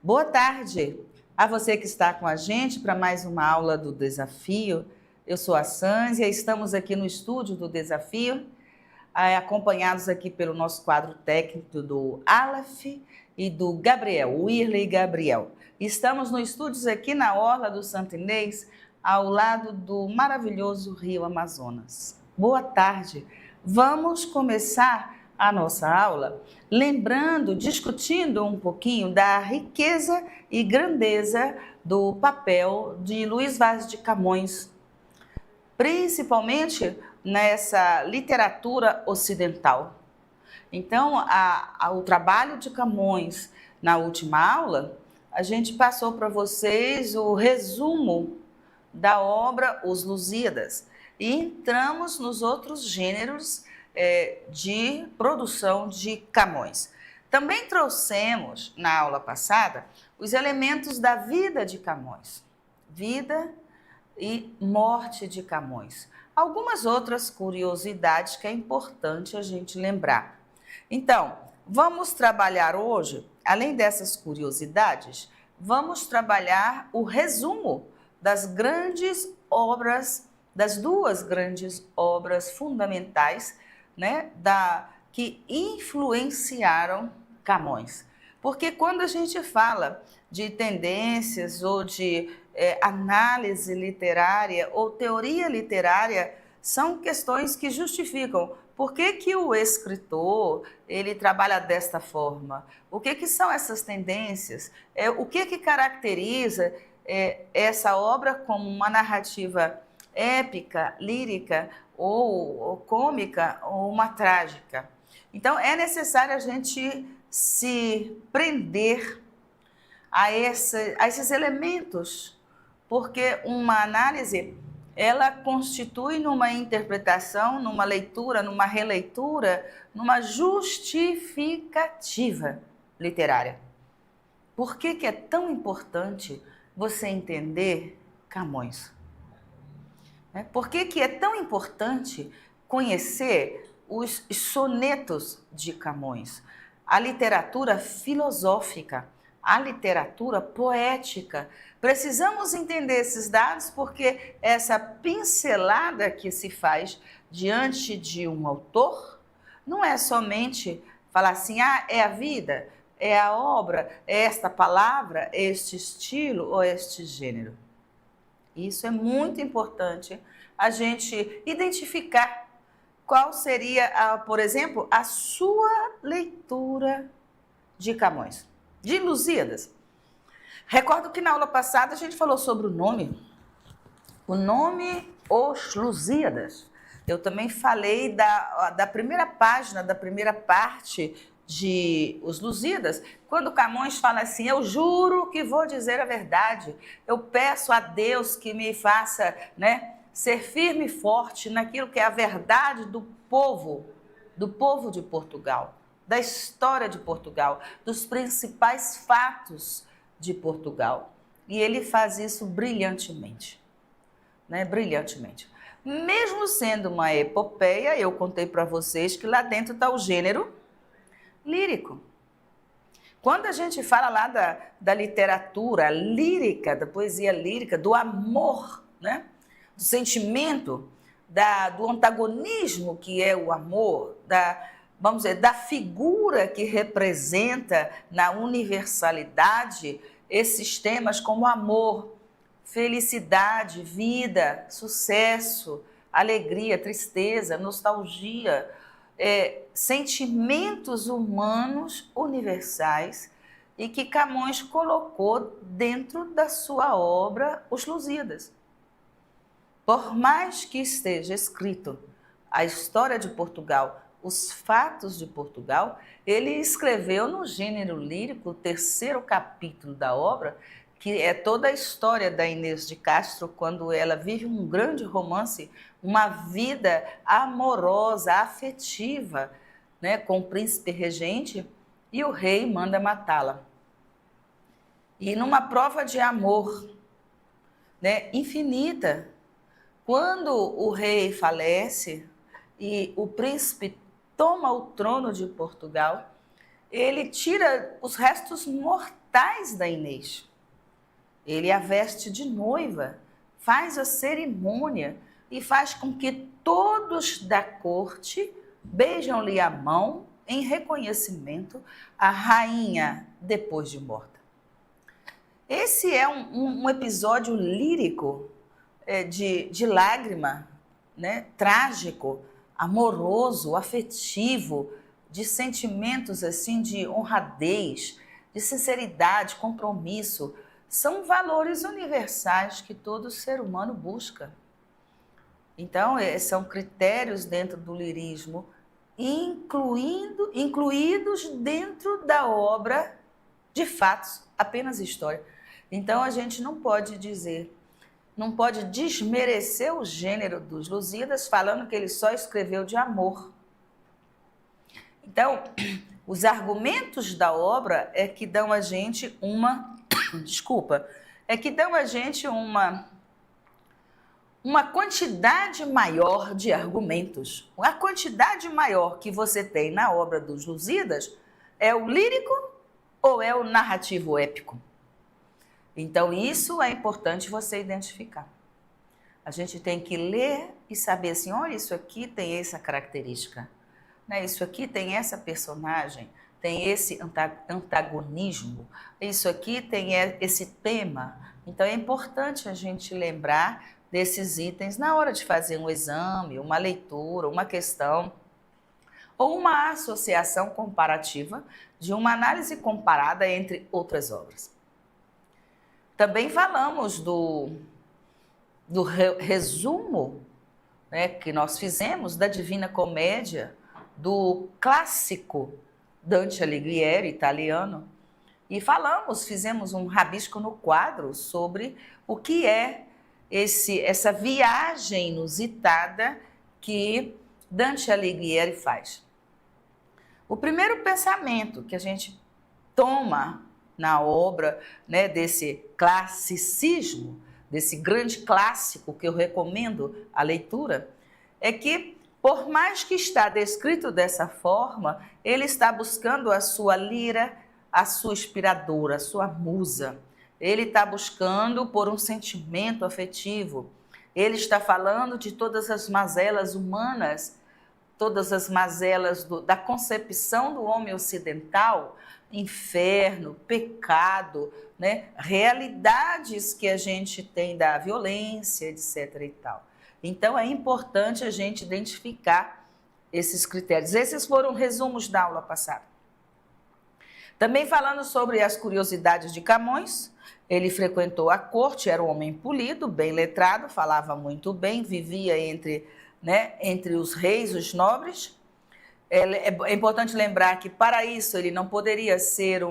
Boa tarde a você que está com a gente para mais uma aula do Desafio. Eu sou a Sânzia, estamos aqui no estúdio do Desafio, acompanhados aqui pelo nosso quadro técnico do Aleph e do Gabriel, o Irley Gabriel. Estamos no estúdio aqui na Orla do Santo Inês, ao lado do maravilhoso Rio Amazonas. Boa tarde. Vamos começar a nossa aula lembrando, discutindo um pouquinho da riqueza e grandeza do papel de Luiz Vaz de Camões, principalmente nessa literatura ocidental. Então, o trabalho de Camões, na última aula, a gente passou para vocês o resumo da obra Os Lusíadas e entramos nos outros gêneros de produção de Camões. Também trouxemos, na aula passada, os elementos da vida de Camões, vida e morte de Camões. Algumas outras curiosidades que é importante a gente lembrar. Então, vamos trabalhar hoje, além dessas curiosidades, vamos trabalhar o resumo das grandes obras, das duas grandes obras fundamentais, que influenciaram Camões. Porque quando a gente fala de tendências ou de análise literária ou teoria literária, são questões que justificam por que o escritor ele trabalha desta forma, o que são essas tendências, o que caracteriza essa obra como uma narrativa épica, lírica, ou cômica, ou uma trágica. Então, é necessário a gente se prender a esses elementos, porque uma análise, ela constitui numa interpretação, numa leitura, numa releitura, numa justificativa literária. Por que é tão importante você entender Camões? Por que é tão importante conhecer os sonetos de Camões, a literatura filosófica, a literatura poética? Precisamos entender esses dados porque essa pincelada que se faz diante de um autor não é somente falar assim, é a vida, é a obra, é esta palavra, é este estilo ou este gênero. Isso é muito importante, a gente identificar qual seria, por exemplo, a sua leitura de Camões, de Lusíadas. Recordo que na aula passada a gente falou sobre o nome Os Lusíadas. Eu também falei da primeira página, da primeira parte de Os Lusíadas, quando Camões fala assim, eu juro que vou dizer a verdade, eu peço a Deus que me faça ser firme e forte naquilo que é a verdade do povo de Portugal, da história de Portugal, dos principais fatos de Portugal. E ele faz isso brilhantemente, brilhantemente. Mesmo sendo uma epopeia, eu contei para vocês que lá dentro está o gênero lírico. Quando a gente fala lá da literatura lírica, da poesia lírica, do amor, do sentimento, do antagonismo que é o amor, da figura que representa na universalidade esses temas como amor, felicidade, vida, sucesso, alegria, tristeza, nostalgia, sentimentos humanos universais e que Camões colocou dentro da sua obra Os Lusíadas. Por mais que esteja escrito a história de Portugal, os fatos de Portugal, ele escreveu no gênero lírico o 3º capítulo da obra, que é toda a história da Inês de Castro, quando ela vive um grande romance, uma vida amorosa, afetiva, com o príncipe regente, e o rei manda matá-la. E numa prova de amor infinita, quando o rei falece e o príncipe toma o trono de Portugal, ele tira os restos mortais natais da Inês. Ele a veste de noiva, faz a cerimônia e faz com que todos da corte beijam-lhe a mão em reconhecimento à rainha depois de morta. Esse é um episódio lírico de lágrima, né? Trágico, amoroso, afetivo, de sentimentos assim de honradez, de sinceridade, compromisso. São valores universais que todo ser humano busca. Então, são critérios dentro do lirismo, incluídos dentro da obra de fatos, apenas história. Então, a gente não pode desmerecer o gênero dos Lusíadas falando que ele só escreveu de amor. Então, os argumentos da obra é que dão a gente uma quantidade maior de argumentos. A quantidade maior que você tem na obra dos Lusíadas é o lírico ou é o narrativo épico? Então, isso é importante você identificar. A gente tem que ler e saber assim, olha, isso aqui tem essa característica, né? Isso aqui tem essa personagem, tem esse antagonismo, isso aqui tem esse tema. Então, é importante a gente lembrar desses itens na hora de fazer um exame, uma leitura, uma questão, ou uma associação comparativa de uma análise comparada entre outras obras. Também falamos do resumo, né, que nós fizemos da Divina Comédia, do clássico Dante Alighieri, italiano, e fizemos um rabisco no quadro sobre o que é essa viagem inusitada que Dante Alighieri faz. O primeiro pensamento que a gente toma na obra, né, desse classicismo, desse grande clássico que eu recomendo a leitura, é que, por mais que está descrito dessa forma, ele está buscando a sua lira, a sua inspiradora, a sua musa. Ele está buscando por um sentimento afetivo. Ele está falando de todas as mazelas humanas, todas as mazelas da concepção do homem ocidental, inferno, pecado, né? Realidades que a gente tem da violência, etc. e tal. Então, é importante a gente identificar esses critérios. Esses foram resumos da aula passada. Também falando sobre as curiosidades de Camões, ele frequentou a corte, era um homem polido, bem letrado, falava muito bem, vivia entre os reis, os nobres. É importante lembrar que, para isso, ele não poderia ser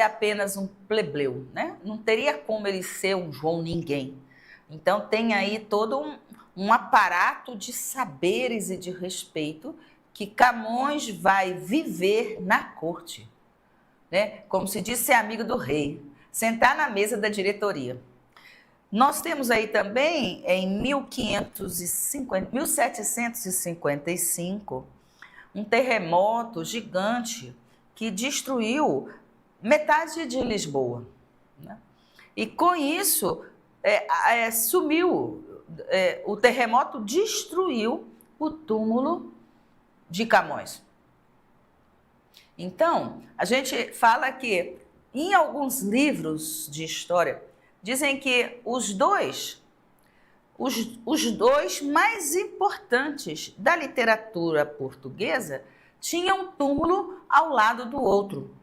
apenas um plebeu, né? Não teria como ele ser um João Ninguém. Então, tem aí todo um aparato de saberes e de respeito que Camões vai viver na corte, né? Como se diz, ser amigo do rei, sentar na mesa da diretoria. Nós temos aí também, em 1755, um terremoto gigante que destruiu metade de Lisboa, né? E com isso, o terremoto destruiu o túmulo de Camões. Então, a gente fala que em alguns livros de história, dizem que os dois mais importantes da literatura portuguesa tinham um túmulo ao lado do outro.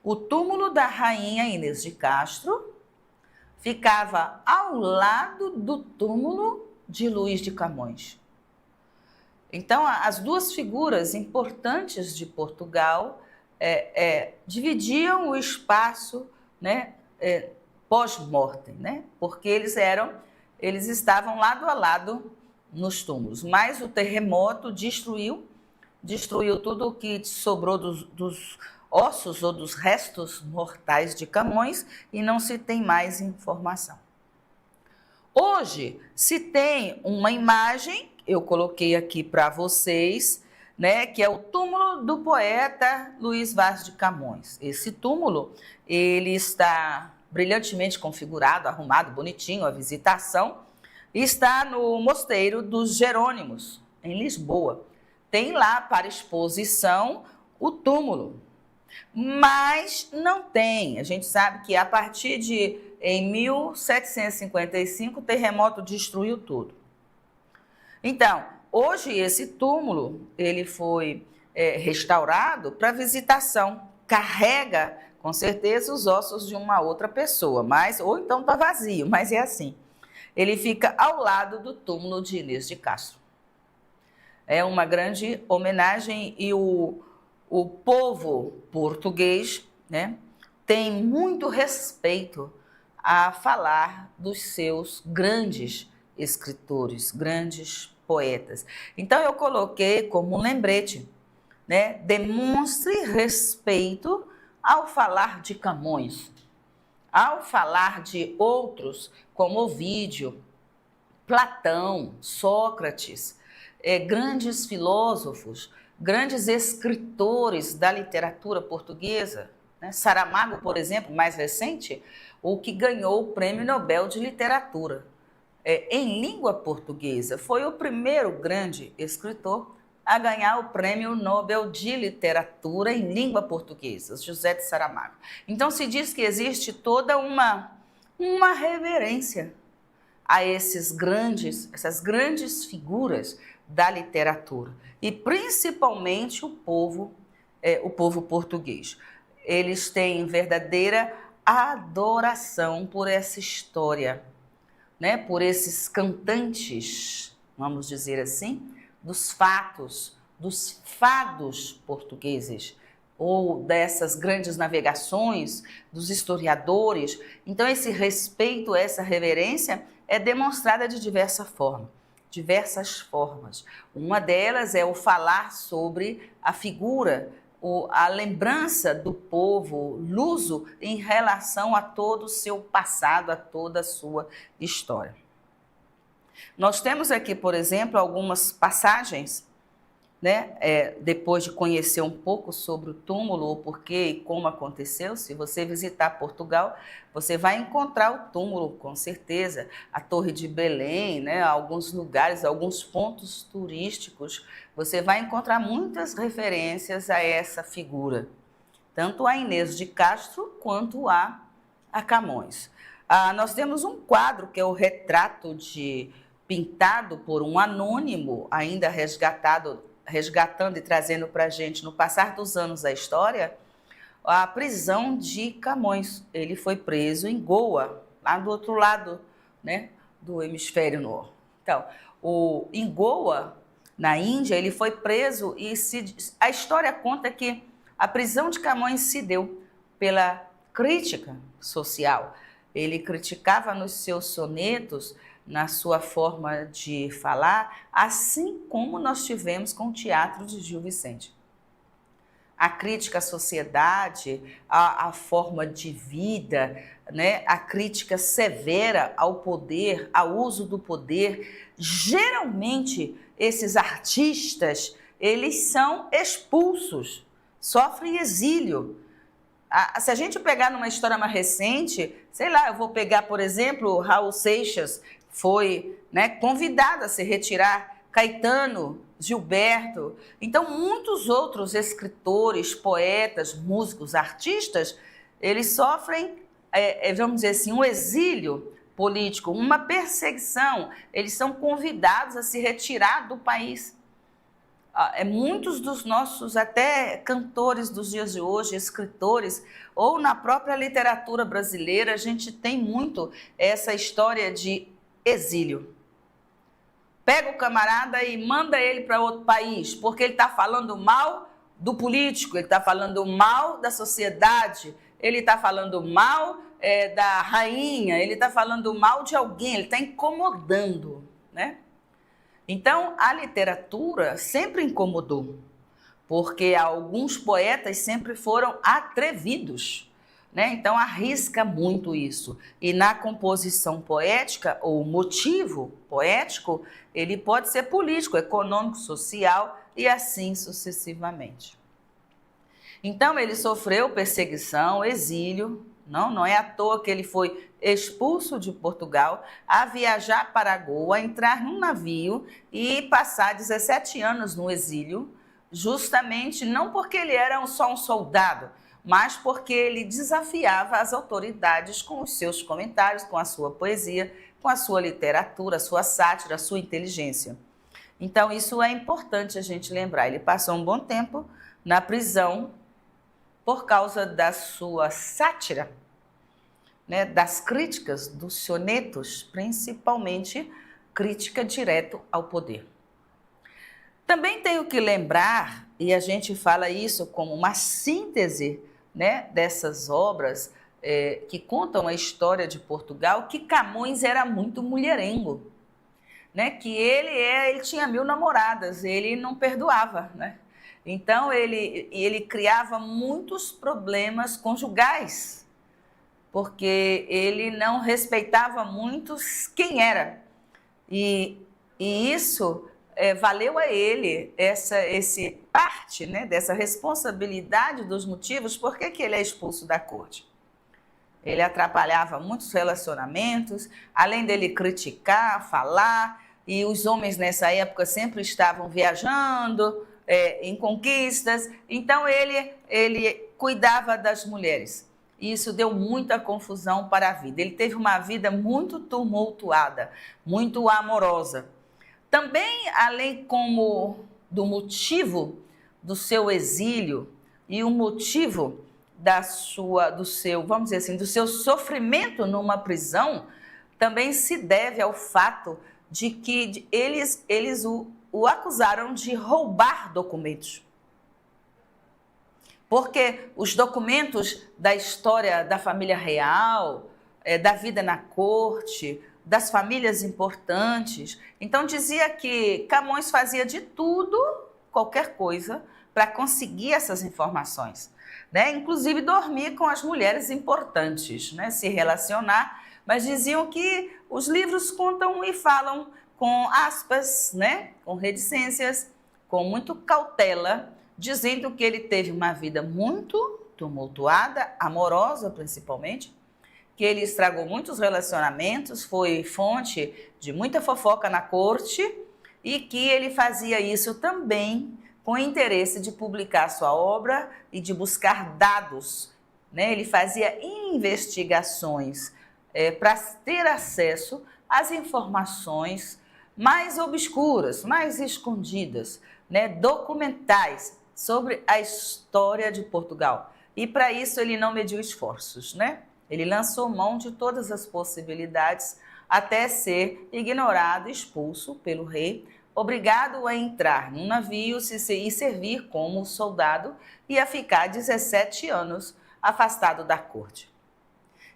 O túmulo da rainha Inês de Castro ficava ao lado do túmulo de Luís de Camões. Então, as duas figuras importantes de Portugal dividiam o espaço, né, pós-mortem, né? Porque eles estavam lado a lado nos túmulos. Mas o terremoto destruiu tudo o que sobrou dos ossos ou dos restos mortais de Camões e não se tem mais informação. Hoje se tem uma imagem, eu coloquei aqui para vocês, né, que é o túmulo do poeta Luís Vaz de Camões. Esse túmulo, ele está brilhantemente configurado, arrumado, bonitinho, a visitação, e está no Mosteiro dos Jerônimos, em Lisboa. Tem lá para exposição o túmulo, mas não tem. A gente sabe que a partir de em 1755 o terremoto destruiu tudo. Então, hoje esse túmulo ele foi restaurado para visitação. Carrega com certeza os ossos de uma outra pessoa, mas ou então está vazio, mas é assim. Ele fica ao lado do túmulo de Inês de Castro. É uma grande homenagem e o povo português, né, tem muito respeito a falar dos seus grandes escritores, grandes poetas. Então eu coloquei como um lembrete, né, demonstre respeito ao falar de Camões, ao falar de outros como Ovídio, Platão, Sócrates, grandes filósofos, grandes escritores da literatura portuguesa, né? Saramago, por exemplo, mais recente, o que ganhou o Prêmio Nobel de Literatura em língua portuguesa. Foi o primeiro grande escritor a ganhar o Prêmio Nobel de Literatura em língua portuguesa, José de Saramago. Então se diz que existe toda uma reverência a essas grandes figuras da literatura e principalmente o povo português. Eles têm verdadeira adoração por essa história, né? Por esses cantantes, vamos dizer assim, dos fados portugueses, ou dessas grandes navegações, dos historiadores. Então, esse respeito, essa reverência é demonstrada de diversas formas. Uma delas é o falar sobre a figura, a lembrança do povo luso em relação a todo o seu passado, a toda a sua história. Nós temos aqui, por exemplo, algumas passagens, né? Depois de conhecer um pouco sobre o túmulo, o porquê e como aconteceu. Se você visitar Portugal, você vai encontrar o túmulo, com certeza, a Torre de Belém, né? Alguns lugares, alguns pontos turísticos, você vai encontrar muitas referências a essa figura, tanto a Inês de Castro quanto a Camões. Nós temos um quadro que é o retrato pintado por um anônimo, ainda resgatando e trazendo para a gente, no passar dos anos a história, a prisão de Camões. Ele foi preso em Goa, lá do outro lado, né, do hemisfério norte. Então, em Goa, na Índia, ele foi preso e a história conta que a prisão de Camões se deu pela crítica social. Ele criticava nos seus sonetos, na sua forma de falar, assim como nós tivemos com o teatro de Gil Vicente. A crítica à sociedade, à forma de vida, né? A crítica severa ao poder, ao uso do poder. Geralmente, esses artistas, eles são expulsos, sofrem exílio. Se a gente pegar numa história mais recente, sei lá, eu vou pegar, por exemplo, Raul Seixas, foi, né, convidado a se retirar, Caetano, Gilberto. Então, muitos outros escritores, poetas, músicos, artistas, eles sofrem, vamos dizer assim, um exílio político, uma perseguição. Eles são convidados a se retirar do país. Muitos dos nossos até cantores dos dias de hoje, escritores, ou na própria literatura brasileira, a gente tem muito essa história de exílio. Pega o camarada e manda ele para outro país, porque ele está falando mal do político, ele está falando mal da sociedade, ele está falando mal da rainha, ele está falando mal de alguém, ele está incomodando, né? Então, a literatura sempre incomodou, porque alguns poetas sempre foram atrevidos, né? Então, arrisca muito isso. E na composição poética, ou motivo poético, ele pode ser político, econômico, social e assim sucessivamente. Então ele sofreu perseguição, exílio, não é à toa que ele foi expulso de Portugal, a viajar para Goa, a entrar num navio e passar 17 anos no exílio, justamente não porque ele era só um soldado, mas porque ele desafiava as autoridades com os seus comentários, com a sua poesia, com a sua literatura, a sua sátira, a sua inteligência. Então isso é importante a gente lembrar. Ele passou um bom tempo na prisão por causa da sua sátira, né, das críticas, dos sonetos, principalmente crítica direto ao poder. Também tenho que lembrar, e a gente fala isso como uma síntese, né, dessas obras que contam a história de Portugal, que Camões era muito mulherengo, né, que ele tinha 1000 namoradas, ele não perdoava, né? Então ele criava muitos problemas conjugais, porque ele não respeitava muito quem era. E isso valeu a ele esse parte, né, dessa responsabilidade dos motivos por que ele é expulso da corte. Ele atrapalhava muitos relacionamentos, além dele criticar, falar, e os homens nessa época sempre estavam viajando em conquistas, então ele cuidava das mulheres. E isso deu muita confusão para a vida. Ele teve uma vida muito tumultuada, muito amorosa. Também, além como do motivo do seu exílio e o motivo do seu sofrimento numa prisão, também se deve ao fato de que eles o acusaram de roubar documentos. Porque os documentos da história da família real, da vida na corte, das famílias importantes, então dizia que Camões fazia de tudo, qualquer coisa, para conseguir essas informações, né? Inclusive dormir com as mulheres importantes, né? Se relacionar, mas diziam que os livros contam e falam com aspas, né? Com reticências, com muito cautela, dizendo que ele teve uma vida muito tumultuada, amorosa principalmente, que ele estragou muitos relacionamentos, foi fonte de muita fofoca na corte e que ele fazia isso também com interesse de publicar sua obra e de buscar dados, né? Ele fazia investigações para ter acesso às informações mais obscuras, mais escondidas, né? Documentais sobre a história de Portugal. E para isso ele não mediu esforços, né? Ele lançou mão de todas as possibilidades até ser ignorado, expulso pelo rei, obrigado a entrar num navio e servir como soldado e a ficar 17 anos afastado da corte.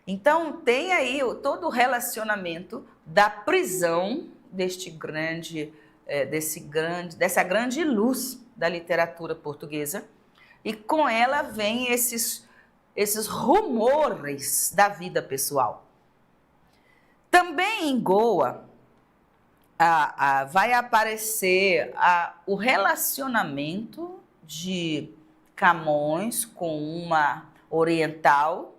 Então tem aí todo o relacionamento da prisão dessa grande luz da literatura portuguesa, e com ela vem esses rumores da vida pessoal. Também em Goa vai aparecer o relacionamento de Camões com uma oriental,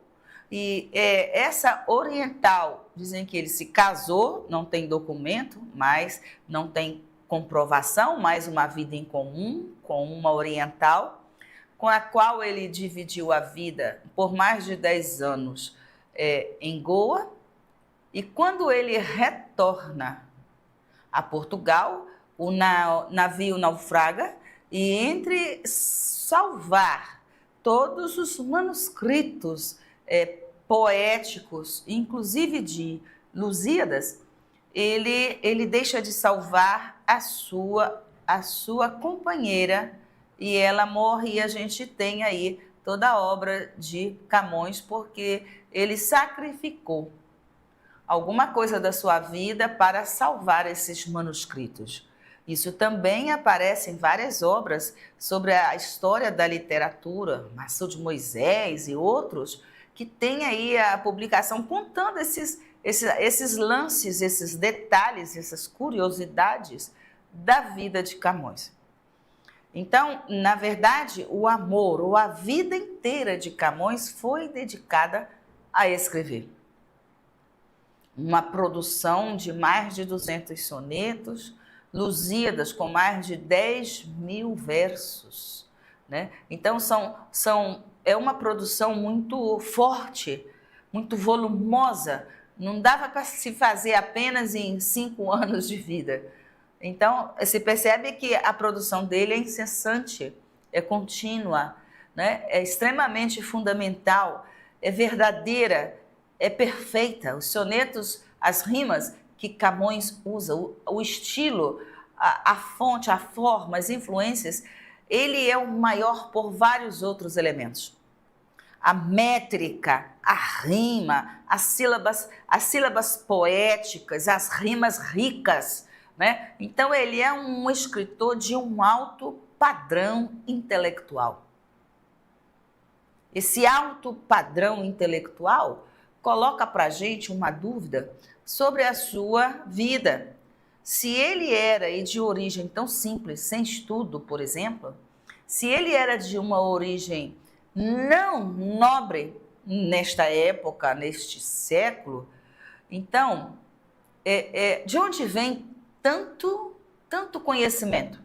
e essa oriental, dizem que ele se casou, não tem documento, mas não tem comprovação, mais uma vida em comum com uma oriental, com a qual ele dividiu a vida por mais de 10 anos em Goa. E quando ele retorna a Portugal, o navio naufraga, e entre salvar todos os manuscritos poéticos, inclusive de Lusíadas, ele deixa de salvar a sua companheira, e ela morre, e a gente tem aí toda a obra de Camões, porque ele sacrificou alguma coisa da sua vida para salvar esses manuscritos. Isso também aparece em várias obras sobre a história da literatura, Marçal de Moisés e outros, que tem aí a publicação contando esses lances, esses detalhes, essas curiosidades da vida de Camões. Então, na verdade, o amor, ou a vida inteira de Camões foi dedicada a escrever. Uma produção de mais de 200 sonetos, Lusíadas com mais de 10.000 versos, né? Então, é uma produção muito forte, muito volumosa, não dava para se fazer apenas em 5 anos de vida. Então, se percebe que a produção dele é incessante, é contínua, né? É extremamente fundamental, é verdadeira, é perfeita. Os sonetos, as rimas que Camões usa, o estilo, a fonte, a forma, as influências, ele é o maior por vários outros elementos. A métrica, a rima, as sílabas poéticas, as rimas ricas, né? Então, ele é um escritor de um alto padrão intelectual. Esse alto padrão intelectual coloca para a gente uma dúvida sobre a sua vida. Se ele era de origem tão simples, sem estudo, por exemplo, se ele era de uma origem não nobre nesta época, neste século, então, de onde vem tanto conhecimento?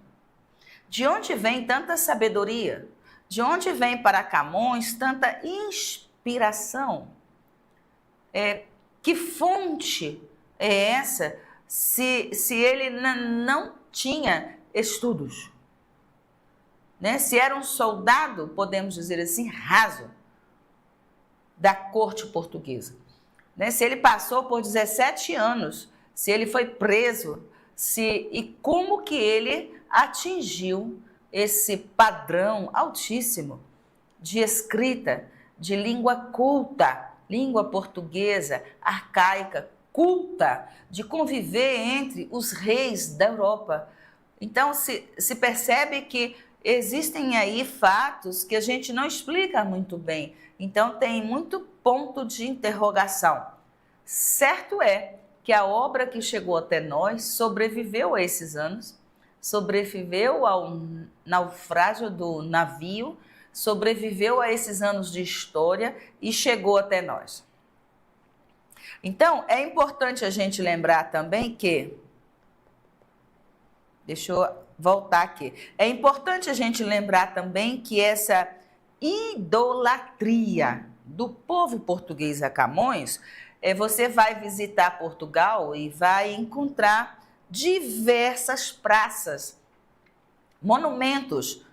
De onde vem tanta sabedoria? De onde vem para Camões tanta inspiração? Que fonte é essa se ele não tinha estudos? Né? Se era um soldado, podemos dizer assim, raso, da corte portuguesa. Né? Se ele passou por 17 anos, se ele foi preso, e como que ele atingiu esse padrão altíssimo de escrita, de língua culta, língua portuguesa, arcaica, culta, de conviver entre os reis da Europa. Então, se percebe que existem aí fatos que a gente não explica muito bem. Então, tem muito ponto de interrogação. Certo é que a obra que chegou até nós sobreviveu a esses anos, sobreviveu ao naufrágio do navio, sobreviveu a esses anos de história e chegou até nós. Então, é importante a gente lembrar também que... Deixa eu voltar aqui. É importante a gente lembrar também que essa idolatria do povo português a Camões, você vai visitar Portugal e vai encontrar diversas praças, monumentos,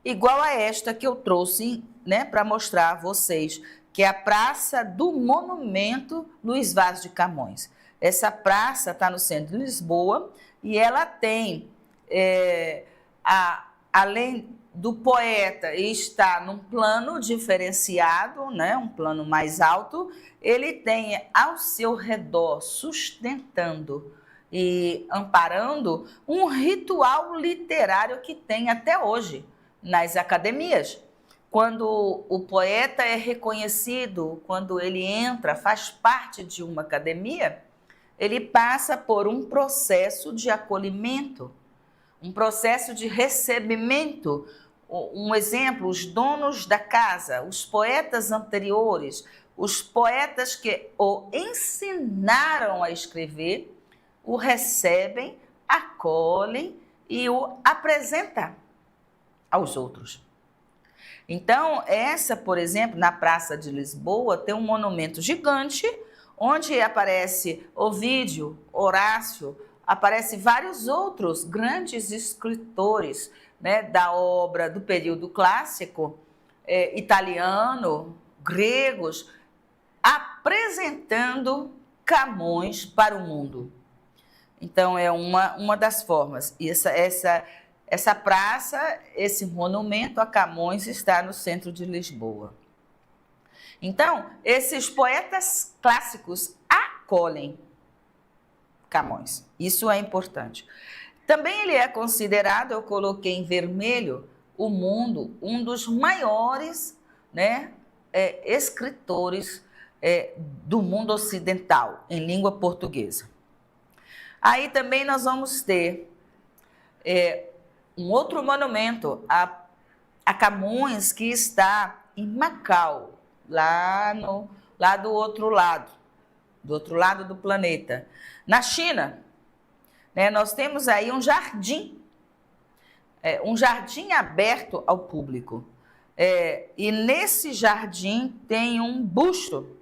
igual a esta que eu trouxe, né, para mostrar a vocês, que é a Praça do Monumento Luís Vaz de Camões. Essa praça está no centro de Lisboa e ela tem, além do poeta estar num plano diferenciado, né, um plano mais alto, ele tem ao seu redor, sustentando e amparando, um ritual literário que tem até hoje nas academias. Quando o poeta é reconhecido, quando ele entra, faz parte de uma academia, ele passa por um processo de acolhimento, um processo de recebimento. Um exemplo, os donos da casa, os poetas anteriores, os poetas que o ensinaram a escrever, o recebem, acolhem e o apresentam aos outros. Então, por exemplo, na Praça de Lisboa, tem um monumento gigante, onde aparece Ovídio, Horácio, aparece vários outros grandes escritores, né, da obra do período clássico, italiano, gregos, apresentando Camões para o mundo. Então, é uma das formas. E essa praça, esse monumento a Camões está no centro de Lisboa. Então, esses poetas clássicos acolhem Camões. Isso é importante. Também ele é considerado, eu coloquei em vermelho, o mundo, um dos maiores, né, escritores do mundo ocidental, em língua portuguesa. Aí também nós vamos ter um outro monumento a Camões que está em Macau, lá do outro lado do planeta. Na China, né, nós temos aí um jardim aberto ao público. E nesse jardim tem um busto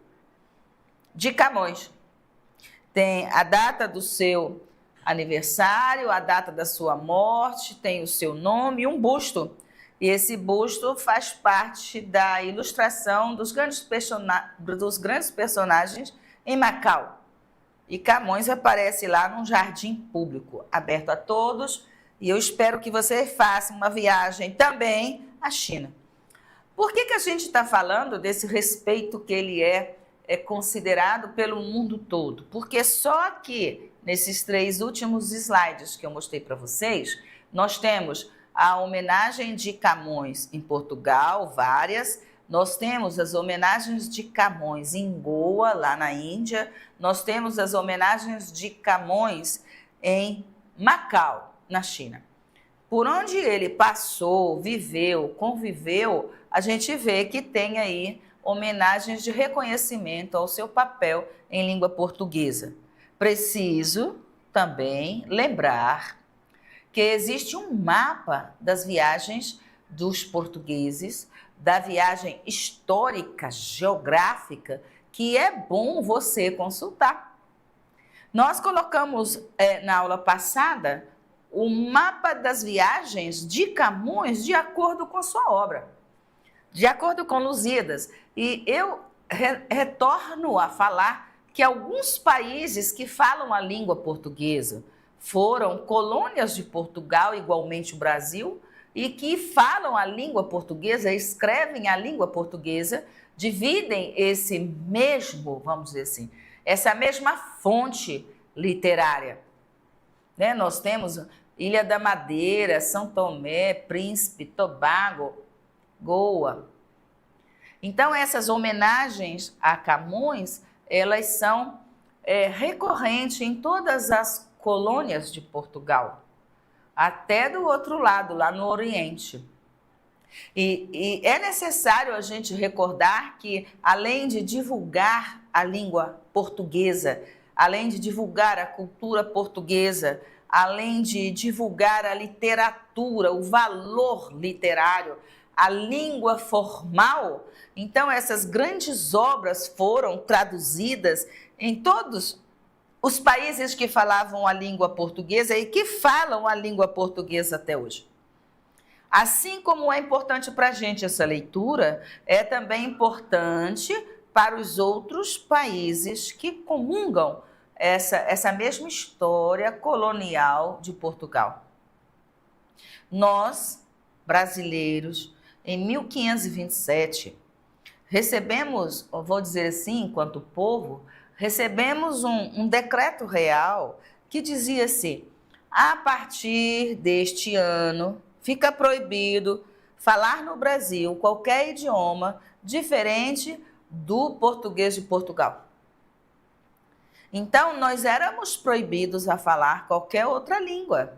de Camões. Tem a data do seu aniversário, a data da sua morte, tem o seu nome e um busto. E esse busto faz parte da ilustração dos grandes personagens em Macau. E Camões aparece lá num jardim público, aberto a todos, e eu espero que você faça uma viagem também à China. Por que a gente está falando desse respeito que ele é considerado pelo mundo todo? Porque só aqui, nesses 3 últimos slides que eu mostrei para vocês, nós temos a homenagem de Camões em Portugal, várias. Nós temos as homenagens de Camões em Goa, lá na Índia. Nós temos as homenagens de Camões em Macau, na China. Por onde ele passou, viveu, conviveu, a gente vê que tem aí homenagens de reconhecimento ao seu papel em língua portuguesa. Preciso também lembrar que existe um mapa das viagens dos portugueses, da viagem histórica, geográfica, que é bom você consultar. Nós colocamos na aula passada o mapa das viagens de Camões de acordo com sua obra, de acordo com Lusíadas. E eu retorno a falar que alguns países que falam a língua portuguesa foram colônias de Portugal, igualmente o Brasil, e que falam a língua portuguesa, escrevem a língua portuguesa, dividem esse mesmo, vamos dizer assim, essa mesma fonte literária. Né? Nós temos Ilha da Madeira, São Tomé, Príncipe, Tobago, Goa. Então, essas homenagens a Camões, elas são recorrentes em todas as colônias de Portugal, até do outro lado, lá no Oriente. E é necessário a gente recordar que, além de divulgar a língua portuguesa, além de divulgar a cultura portuguesa, além de divulgar a literatura, o valor literário, a língua formal, então essas grandes obras foram traduzidas em todos os países que falavam a língua portuguesa e que falam a língua portuguesa até hoje. Assim como é importante para a gente essa leitura, é também importante para os outros países que comungam essa mesma história colonial de Portugal. Nós, brasileiros, em 1527, recebemos, vou dizer assim, enquanto povo, recebemos um decreto real que dizia assim: a partir deste ano, fica proibido falar no Brasil qualquer idioma diferente do português de Portugal. Então, nós éramos proibidos a falar qualquer outra língua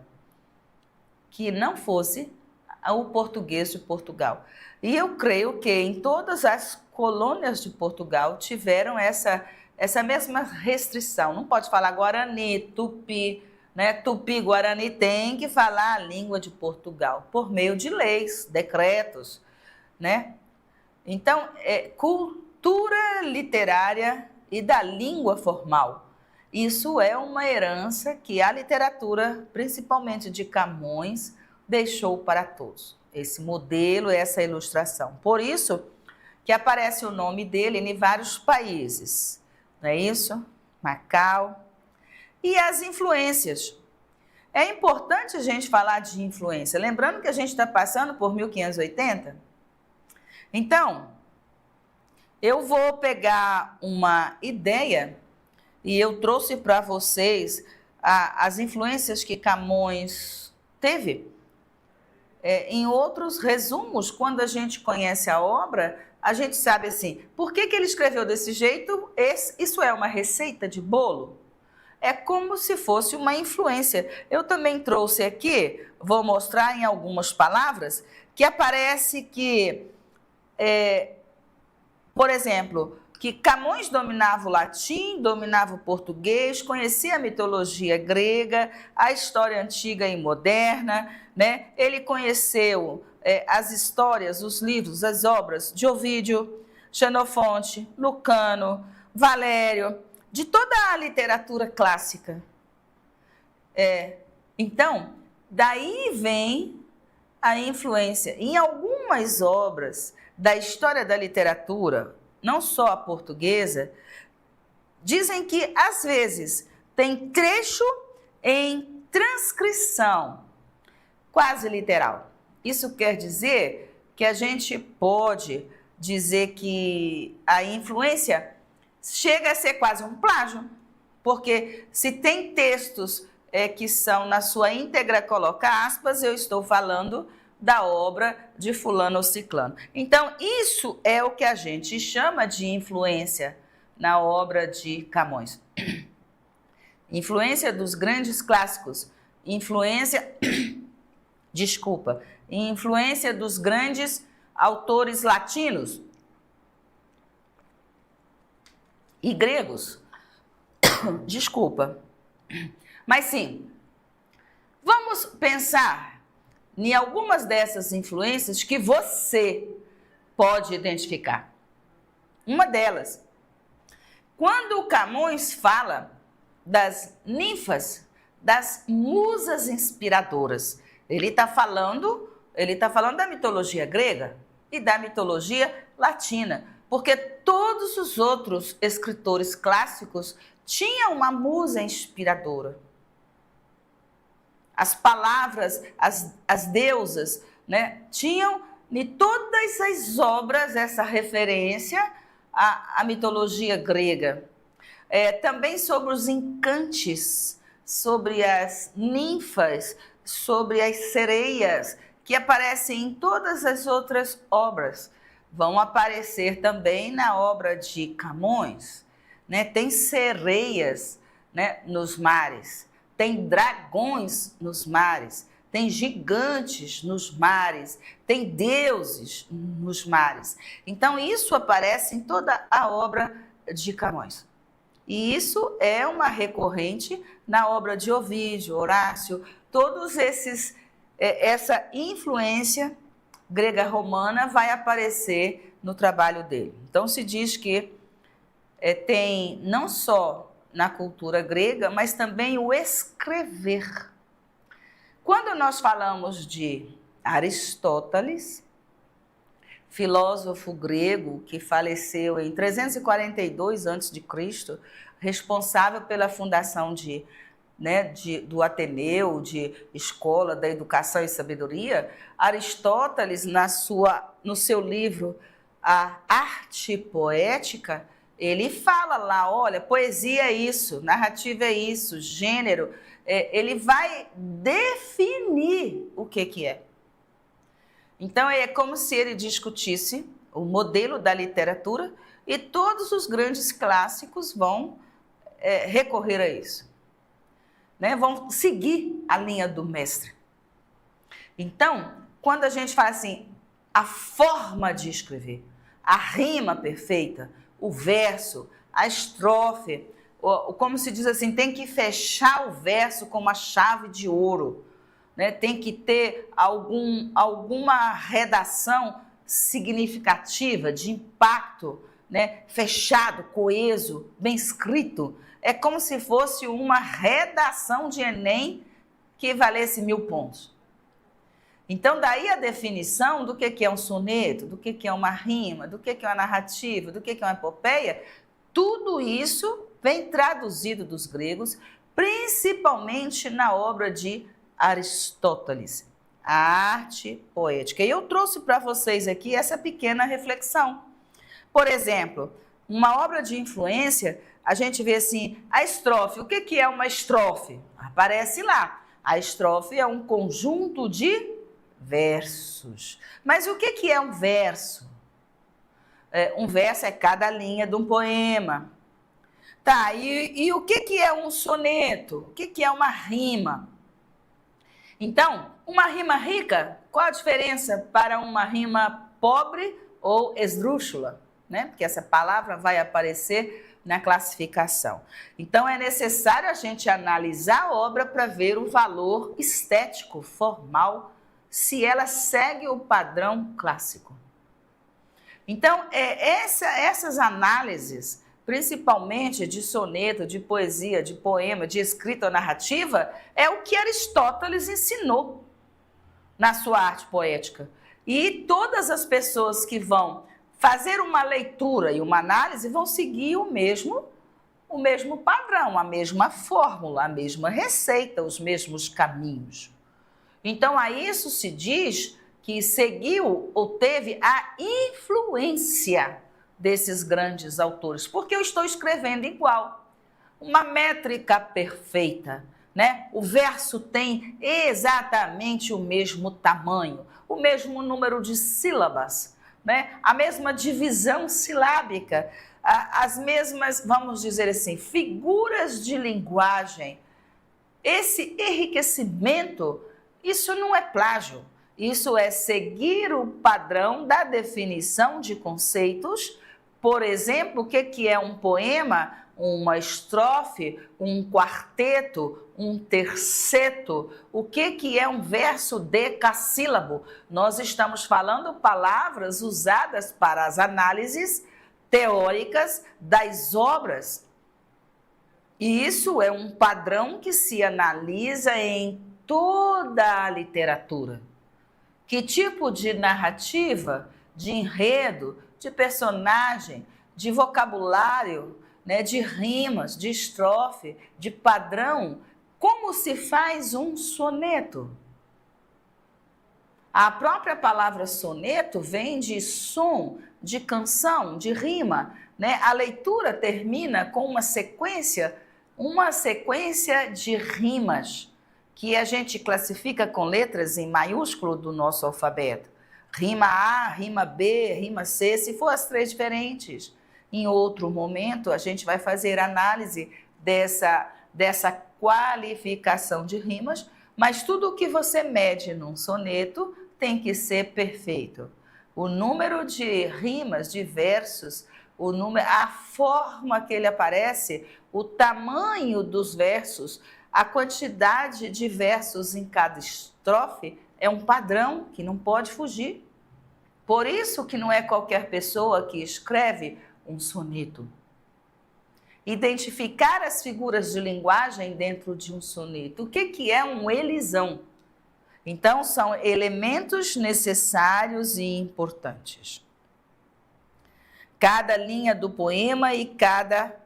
que não fosse o português de Portugal. E eu creio que em todas as colônias de Portugal tiveram essa mesma restrição. Não pode falar Guarani, Tupi, né? Tupi, Guarani tem que falar a língua de Portugal, por meio de leis, decretos, né? Então, cultura literária e da língua formal. Isso é uma herança que a literatura, principalmente de Camões, deixou para todos. Esse modelo, essa ilustração. Por isso que aparece o nome dele em vários países. Não é isso? Macau. E as influências. É importante a gente falar de influência. Lembrando que a gente está passando por 1580. Então, eu vou pegar uma ideia e eu trouxe para vocês as influências que Camões teve. Em outros resumos, quando a gente conhece a obra, a gente sabe assim, por que ele escreveu desse jeito? Isso é uma receita de bolo? é como se fosse uma influência. Eu também trouxe aqui, vou mostrar em algumas palavras, que aparece que, por exemplo, que Camões dominava o latim, dominava o português, conhecia a mitologia grega, a história antiga e moderna, né? Ele conheceu as histórias, os livros, as obras de Ovídio, Xenofonte, Lucano, Valério, de toda a literatura clássica. Então, daí vem a influência. Em algumas obras da história da literatura, não só a portuguesa, dizem que, às vezes, tem trecho em transcrição, quase literal. Isso quer dizer que a gente pode dizer que a influência chega a ser quase um plágio, porque se tem textos que são, na sua íntegra, coloca aspas, eu estou falando da obra de fulano ou ciclano. Então, isso é o que a gente chama de influência na obra de Camões. Influência dos grandes clássicos, influência dos grandes autores latinos e gregos. Mas sim, vamos pensar em algumas dessas influências que você pode identificar. Uma delas, quando Camões fala das ninfas, das musas inspiradoras, ele está falando da mitologia grega e da mitologia latina, porque todos os outros escritores clássicos tinham uma musa inspiradora. As palavras, as deusas, né, tinham em todas as obras essa referência à mitologia grega. Também sobre os encantes, sobre as ninfas, sobre as sereias, que aparecem em todas as outras obras. Vão aparecer também na obra de Camões, né? Tem sereias, né, nos mares, tem dragões nos mares, tem gigantes nos mares, tem deuses nos mares. Então, isso aparece em toda a obra de Camões. E isso é uma recorrente na obra de Ovídio, Horácio, todos esses, essa influência grega-romana vai aparecer no trabalho dele. Então, se diz que tem não só na cultura grega, mas também o escrever. Quando nós falamos de Aristóteles, filósofo grego que faleceu em 342 a.C., responsável pela fundação do Ateneu, de Escola da Educação e Sabedoria, Aristóteles, no seu livro A Arte Poética, ele fala lá, olha, poesia é isso, narrativa é isso, gênero, ele vai definir o que é. Então, é como se ele discutisse o modelo da literatura e todos os grandes clássicos vão recorrer a isso, né? Vão seguir a linha do mestre. Então, quando a gente fala assim, a forma de escrever, a rima perfeita, o verso, a estrofe, como se diz assim, tem que fechar o verso com uma chave de ouro, né? Tem que ter alguma redação significativa, de impacto, né? Fechado, coeso, bem escrito. É como se fosse uma redação de Enem que valesse 1000 pontos. Então, daí a definição do que é um soneto, do que é uma rima, do que é uma narrativa, do que é uma epopeia, tudo isso vem traduzido dos gregos, principalmente na obra de Aristóteles, a arte poética. E eu trouxe para vocês aqui essa pequena reflexão. Por exemplo, uma obra de influência, a gente vê assim, a estrofe. O que é uma estrofe? Aparece lá. A estrofe é um conjunto de versos. Mas o que é um verso? Um verso é cada linha de um poema. Tá, e o que é um soneto? O que é uma rima? Então, uma rima rica, qual a diferença para uma rima pobre ou esdrúxula? Né? Porque essa palavra vai aparecer na classificação. Então, é necessário a gente analisar a obra para ver o valor estético, formal, se ela segue o padrão clássico. Então, essas análises, principalmente de soneto, de poesia, de poema, de escrita ou narrativa, é o que Aristóteles ensinou na sua arte poética. E todas as pessoas que vão fazer uma leitura e uma análise vão seguir o mesmo padrão, a mesma fórmula, a mesma receita, os mesmos caminhos. Então, a isso se diz que seguiu ou teve a influência desses grandes autores, porque eu estou escrevendo igual, uma métrica perfeita, né? O verso tem exatamente o mesmo tamanho, o mesmo número de sílabas, né? A mesma divisão silábica, as mesmas, vamos dizer assim, figuras de linguagem. Esse enriquecimento, isso não é plágio. Isso é seguir o padrão da definição de conceitos. Por exemplo, o que é um poema, uma estrofe, um quarteto, um terceto? O que é um verso decassílabo? Nós estamos falando palavras usadas para as análises teóricas das obras. E isso é um padrão que se analisa em toda a literatura. Que tipo de narrativa, de enredo, de personagem, de vocabulário, né, de rimas, de estrofe, de padrão, como se faz um soneto? A própria palavra soneto vem de som, de canção, de rima, né? A leitura termina com uma sequência de rimas, que a gente classifica com letras em maiúsculo do nosso alfabeto. Rima A, rima B, rima C, se for as três diferentes. Em outro momento, a gente vai fazer análise dessa qualificação de rimas, mas tudo o que você mede num soneto tem que ser perfeito. O número de rimas, de versos, a forma que ele aparece, o tamanho dos versos, a quantidade de versos em cada estrofe é um padrão que não pode fugir. Por isso que não é qualquer pessoa que escreve um soneto. Identificar as figuras de linguagem dentro de um soneto. O que é um elisão? Então, são elementos necessários e importantes. Cada linha do poema e cada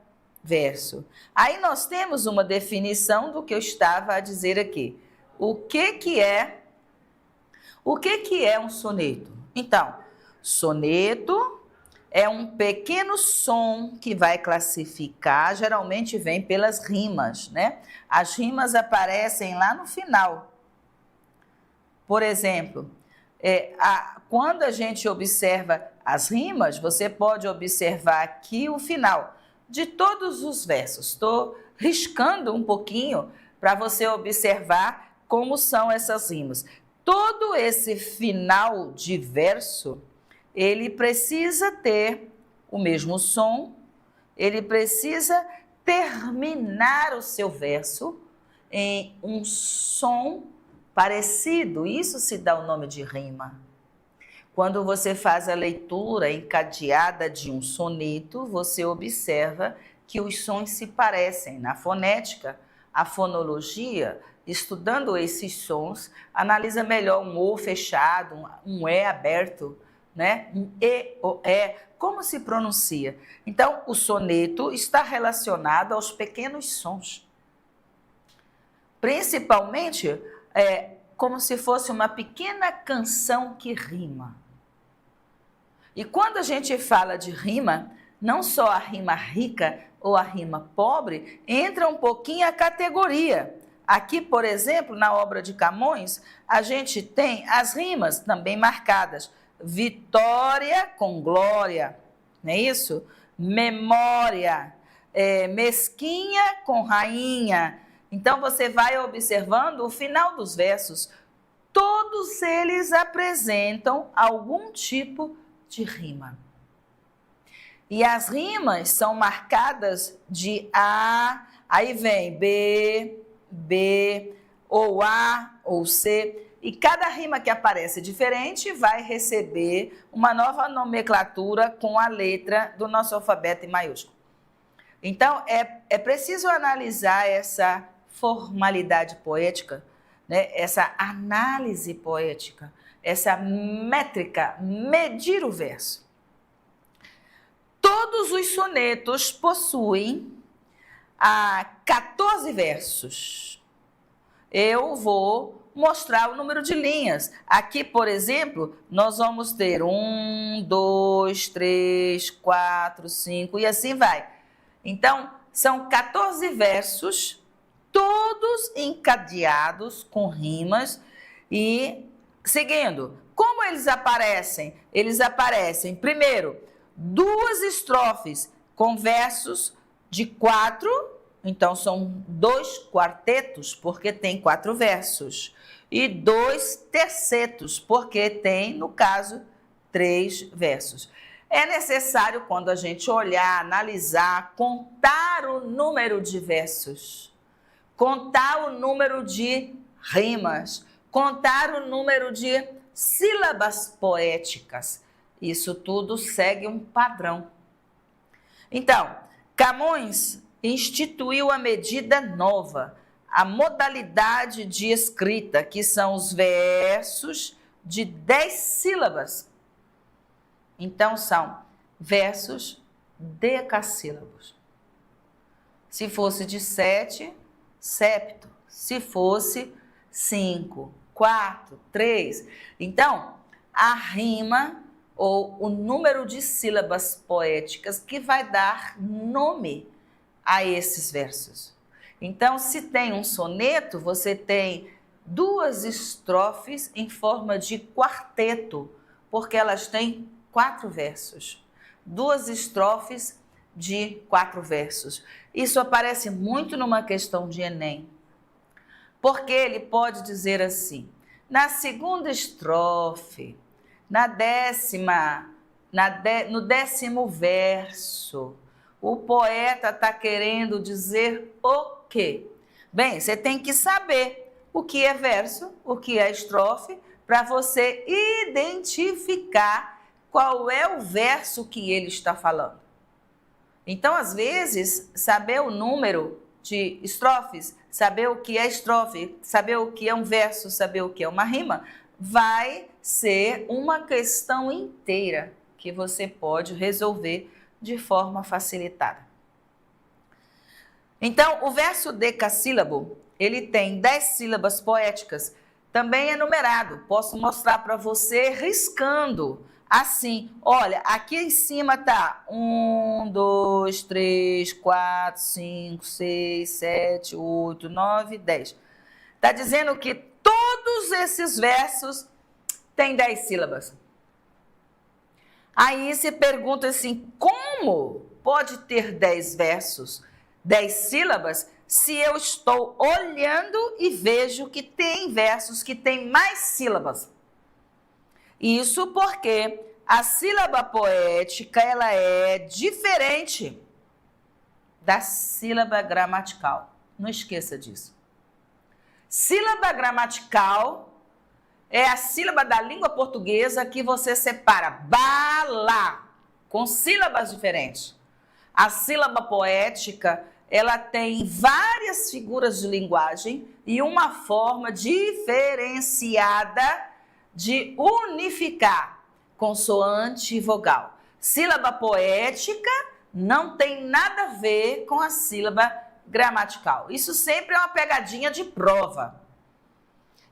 verso. Aí nós temos uma definição do que eu estava a dizer aqui. O que é um soneto? Então, soneto é um pequeno som que vai classificar, geralmente vem pelas rimas, né? As rimas aparecem lá no final. Por exemplo, quando a gente observa as rimas, você pode observar aqui o final de todos os versos. Estou riscando um pouquinho para você observar como são essas rimas. Todo esse final de verso, ele precisa ter o mesmo som, ele precisa terminar o seu verso em um som parecido. Isso se dá o nome de rima. Quando você faz a leitura encadeada de um soneto, você observa que os sons se parecem. Na fonética, a fonologia, estudando esses sons, analisa melhor um O fechado, um E aberto, né? Um E, o E, como se pronuncia. Então, o soneto está relacionado aos pequenos sons. Principalmente, como se fosse uma pequena canção que rima. E quando a gente fala de rima, não só a rima rica ou a rima pobre, entra um pouquinho a categoria. Aqui, por exemplo, na obra de Camões, a gente tem as rimas também marcadas. Vitória com glória, não é isso? Memória, mesquinha com rainha. Então, você vai observando o final dos versos. Todos eles apresentam algum tipo de rima. E as rimas são marcadas de A, aí vem B, ou A, ou C. E cada rima que aparece diferente vai receber uma nova nomenclatura com a letra do nosso alfabeto em maiúsculo. Então, é preciso analisar essa formalidade poética, né? Essa análise poética, essa métrica, medir o verso. Todos os sonetos possuem 14 versos. Eu vou mostrar o número de linhas. Aqui, por exemplo, nós vamos ter 1, 2, 3, 4, 5 e assim vai. Então, são 14 versos, todos encadeados com rimas e seguindo. Como eles aparecem? Eles aparecem, primeiro, 2 estrofes com versos de 4, então são 2 quartetos, porque tem 4 versos, e 2 tercetos, porque tem, no caso, 3 versos. É necessário, quando a gente olhar, analisar, contar o número de versos, contar o número de rimas, contar o número de sílabas poéticas. Isso tudo segue um padrão. Então, Camões instituiu a medida nova, a modalidade de escrita, que são os versos de 10 sílabas. Então, são versos decassílabos. Se fosse de 7, septo. Se fosse 5, 4, 3. Então, a rima ou o número de sílabas poéticas que vai dar nome a esses versos. Então, se tem um soneto, você tem 2 estrofes em forma de quarteto, porque elas têm 4 versos. 2 estrofes de 4 versos. Isso aparece muito numa questão de Enem, porque ele pode dizer assim: na segunda estrofe, no 10º verso, o poeta está querendo dizer o quê? Bem, você tem que saber o que é verso, o que é estrofe, para você identificar qual é o verso que ele está falando. Então, às vezes, saber o número de estrofes, saber o que é estrofe, saber o que é um verso, saber o que é uma rima, vai ser uma questão inteira que você pode resolver de forma facilitada. Então, o verso decassílabo, ele tem 10 sílabas poéticas, também é numerado. Posso mostrar para você riscando. Assim, olha, aqui em cima tá 1, 2, 3, 4, 5, 6, 7, 8, 9, 10. Está dizendo que todos esses versos têm 10 sílabas. Aí você pergunta assim, como pode ter 10 versos, 10 sílabas, se eu estou olhando e vejo que tem versos que têm mais sílabas? Isso porque a sílaba poética, ela é diferente da sílaba gramatical. Não esqueça disso. Sílaba gramatical é a sílaba da língua portuguesa que você separa bala, com sílabas diferentes. A sílaba poética, ela tem várias figuras de linguagem e uma forma diferenciada de unificar consoante e vogal. Sílaba poética não tem nada a ver com a sílaba gramatical. Isso sempre é uma pegadinha de prova.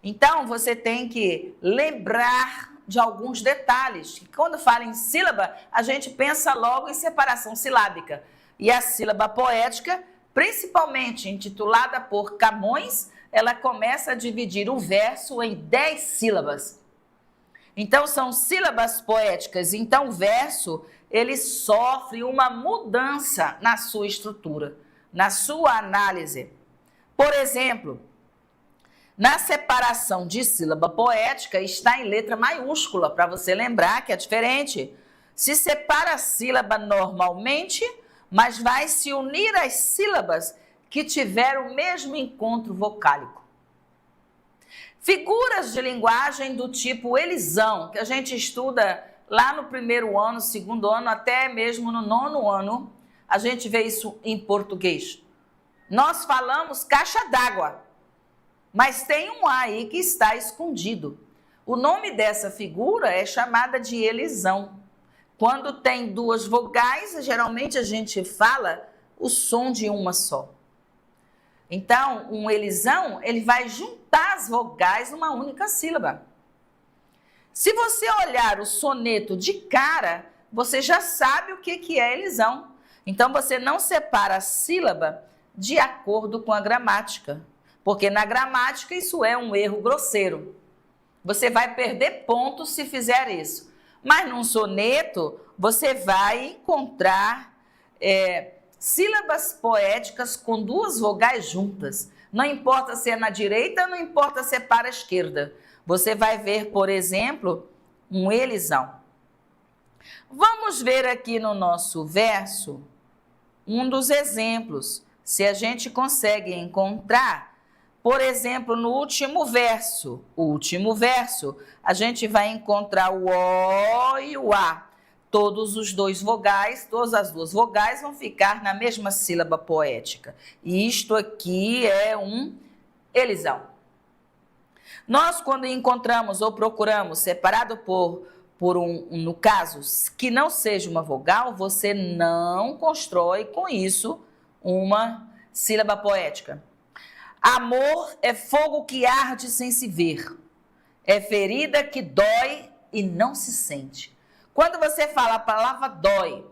Então, você tem que lembrar de alguns detalhes. Quando fala em sílaba, a gente pensa logo em separação silábica. E a sílaba poética, principalmente intitulada por Camões, ela começa a dividir o verso em 10 sílabas. Então, são sílabas poéticas. Então, o verso, ele sofre uma mudança na sua estrutura, na sua análise. Por exemplo, na separação de sílaba poética está em letra maiúscula, para você lembrar que é diferente. Se separa a sílaba normalmente, mas vai se unir às sílabas que tiveram o mesmo encontro vocálico. Figuras de linguagem do tipo elisão, que a gente estuda lá no primeiro ano, segundo ano, até mesmo no nono ano, a gente vê isso em português. Nós falamos caixa d'água, mas tem um A aí que está escondido. O nome dessa figura é chamada de elisão. Quando tem duas vogais, geralmente a gente fala o som de uma só. Então, um elisão, ele vai juntar as vogais numa única sílaba. Se você olhar o soneto de cara, você já sabe o que é elisão. Então, você não separa a sílaba de acordo com a gramática, porque na gramática isso é um erro grosseiro. Você vai perder pontos se fizer isso. Mas num soneto, você vai encontrar sílabas poéticas com duas vogais juntas. Não importa se é na direita, não importa se é para a esquerda. Você vai ver, por exemplo, um elisão. Vamos ver aqui no nosso verso um dos exemplos. Se a gente consegue encontrar, por exemplo, no último verso, a gente vai encontrar o O e o A. Todas as duas vogais vão ficar na mesma sílaba poética. E isto aqui é um elisão. Nós, quando encontramos ou procuramos separado por no caso, que não seja uma vogal, você não constrói com isso uma sílaba poética. Amor é fogo que arde sem se ver. É ferida que dói e não se sente. Quando você fala a palavra dói,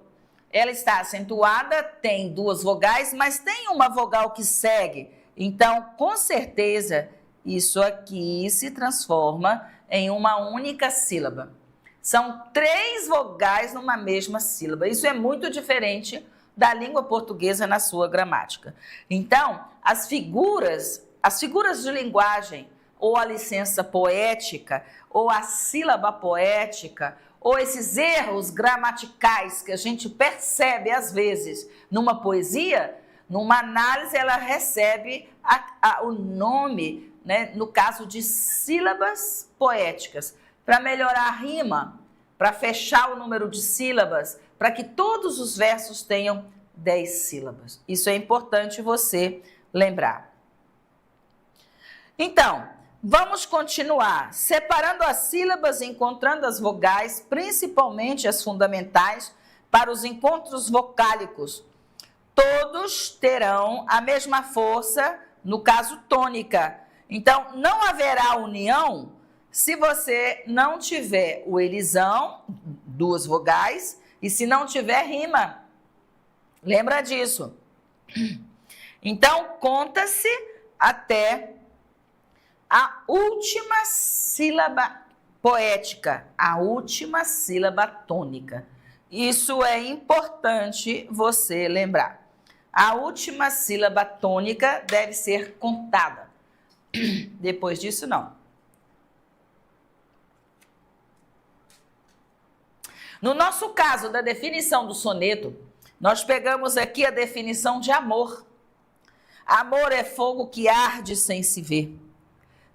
ela está acentuada, tem duas vogais, mas tem uma vogal que segue. Então, com certeza, isso aqui se transforma em uma única sílaba. São 3 vogais numa mesma sílaba. Isso é muito diferente da língua portuguesa na sua gramática. Então, as figuras de linguagem, ou a licença poética, ou a sílaba poética, ou esses erros gramaticais que a gente percebe às vezes numa poesia, numa análise ela recebe o nome, né, no caso de sílabas poéticas, para melhorar a rima, para fechar o número de sílabas, para que todos os versos tenham 10 sílabas. Isso é importante você lembrar. Então, vamos continuar separando as sílabas, encontrando as vogais, principalmente as fundamentais, para os encontros vocálicos. Todos terão a mesma força, no caso tônica. Então, não haverá união se você não tiver o elisão, 2 vogais, e se não tiver rima. Lembra disso. Então, conta-se até a última sílaba poética, a última sílaba tônica. Isso é importante você lembrar. A última sílaba tônica deve ser contada. Depois disso, não. No nosso caso da definição do soneto, nós pegamos aqui a definição de amor. Amor é fogo que arde sem se ver.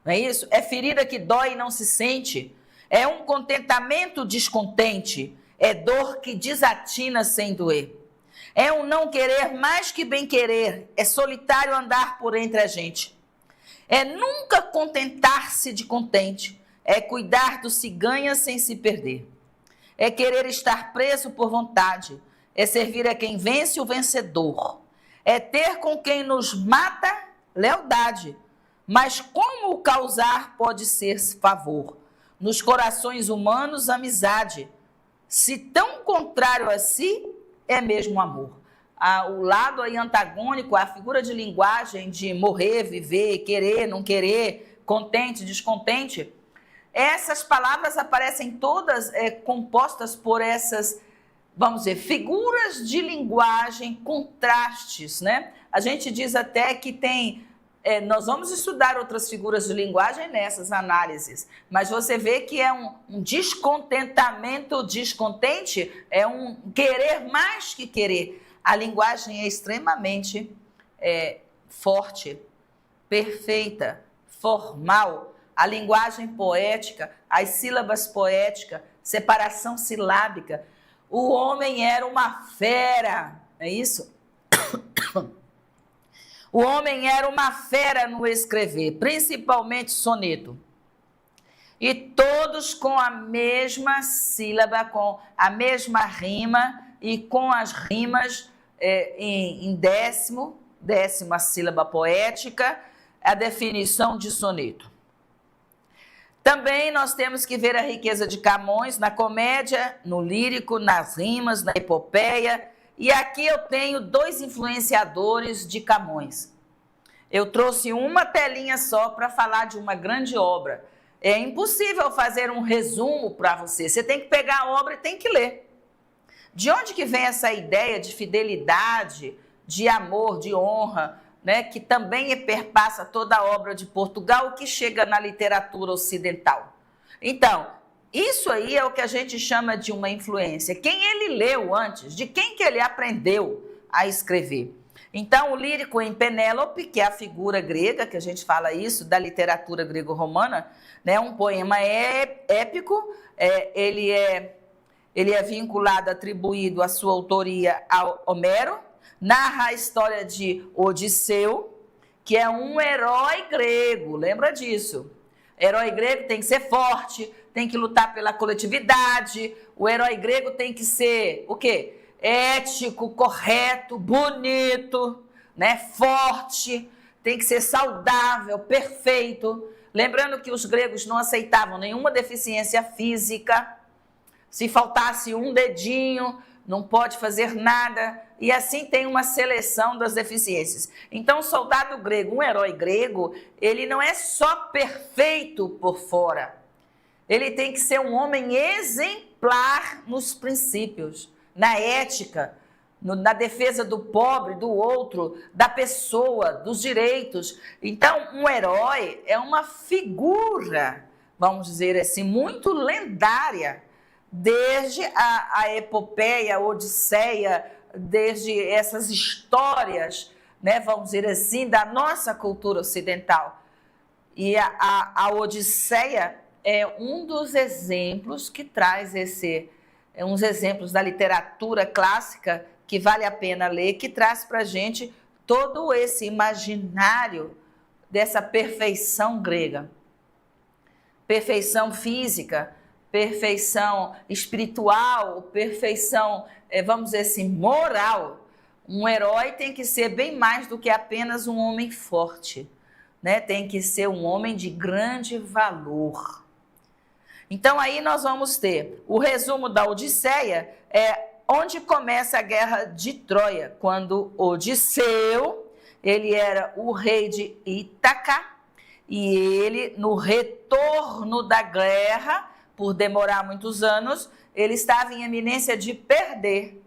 Não é isso? É ferida que dói e não se sente. É um contentamento descontente. É dor que desatina sem doer. É um não querer mais que bem querer. É solitário andar por entre a gente. É nunca contentar-se de contente. É cuidar do se ganha sem se perder. É querer estar preso por vontade. É servir a quem vence o vencedor. É ter com quem nos mata lealdade. Mas como o causar pode ser favor? Nos corações humanos, amizade. Se tão contrário a si, é mesmo amor. O lado aí antagônico, a figura de linguagem de morrer, viver, querer, não querer, contente, descontente, essas palavras aparecem todas compostas por essas vamos dizer, figuras de linguagem, contrastes, né? A gente diz até que tem, nós vamos estudar outras figuras de linguagem nessas análises, mas você vê que é um descontentamento descontente, é um querer mais que querer. A linguagem é extremamente forte, perfeita, formal. A linguagem poética, as sílabas poéticas, separação silábica. O homem era uma fera, é isso? O homem era uma fera no escrever, principalmente soneto. E todos com a mesma sílaba, com a mesma rima e com as rimas em décima sílaba poética, a definição de soneto. Também nós temos que ver a riqueza de Camões na comédia, no lírico, nas rimas, na epopeia. E aqui eu tenho 2 influenciadores de Camões. Eu trouxe uma telinha só para falar de uma grande obra. É impossível fazer um resumo para você. Você tem que pegar a obra e tem que ler. De onde que vem essa ideia de fidelidade, de amor, de honra, né, que também perpassa toda a obra de Portugal, que chega na literatura ocidental? Então, isso aí é o que a gente chama de uma influência. Quem ele leu antes, de quem que ele aprendeu a escrever. Então, o lírico em Penélope, que é a figura grega, que a gente fala isso, da literatura grego-romana, né, um poema épico, ele é vinculado, atribuído a sua autoria a Homero, narra a história de Odisseu, que é um herói grego, lembra disso? Herói grego tem que ser forte, tem que lutar pela coletividade, o herói grego tem que ser o quê? Ético, correto, bonito, né? Forte, tem que ser saudável, perfeito. Lembrando que os gregos não aceitavam nenhuma deficiência física, se faltasse um dedinho, não pode fazer nada, e assim tem uma seleção das deficiências. Então, o soldado grego, um herói grego, ele não é só perfeito por fora, ele tem que ser um homem exemplar nos princípios, na ética, na defesa do pobre, do outro, da pessoa, dos direitos. Então, um herói é uma figura, vamos dizer assim, muito lendária, desde a epopeia, a Odisseia, desde essas histórias, né, vamos dizer assim, da nossa cultura ocidental. E a Odisseia é um dos exemplos que traz uns exemplos da literatura clássica que vale a pena ler, que traz para a gente todo esse imaginário dessa perfeição grega. Perfeição física, perfeição espiritual, perfeição, vamos dizer assim, moral. Um herói tem que ser bem mais do que apenas um homem forte, né? Tem que ser um homem de grande valor. Então aí nós vamos ter o resumo da Odisseia, onde começa a guerra de Troia, quando Odisseu, ele era o rei de Ítaca, e ele, no retorno da guerra, por demorar muitos anos, ele estava em iminência de perder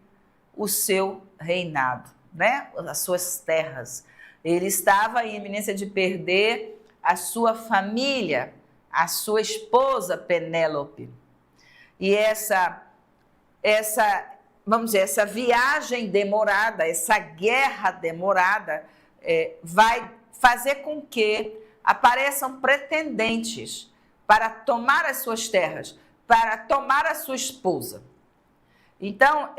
o seu reinado, né? As suas terras. Ele estava em iminência de perder a sua família, a sua esposa Penélope. E vamos dizer, essa viagem demorada, essa guerra demorada, vai fazer com que apareçam pretendentes para tomar as suas terras, para tomar a sua esposa. Então,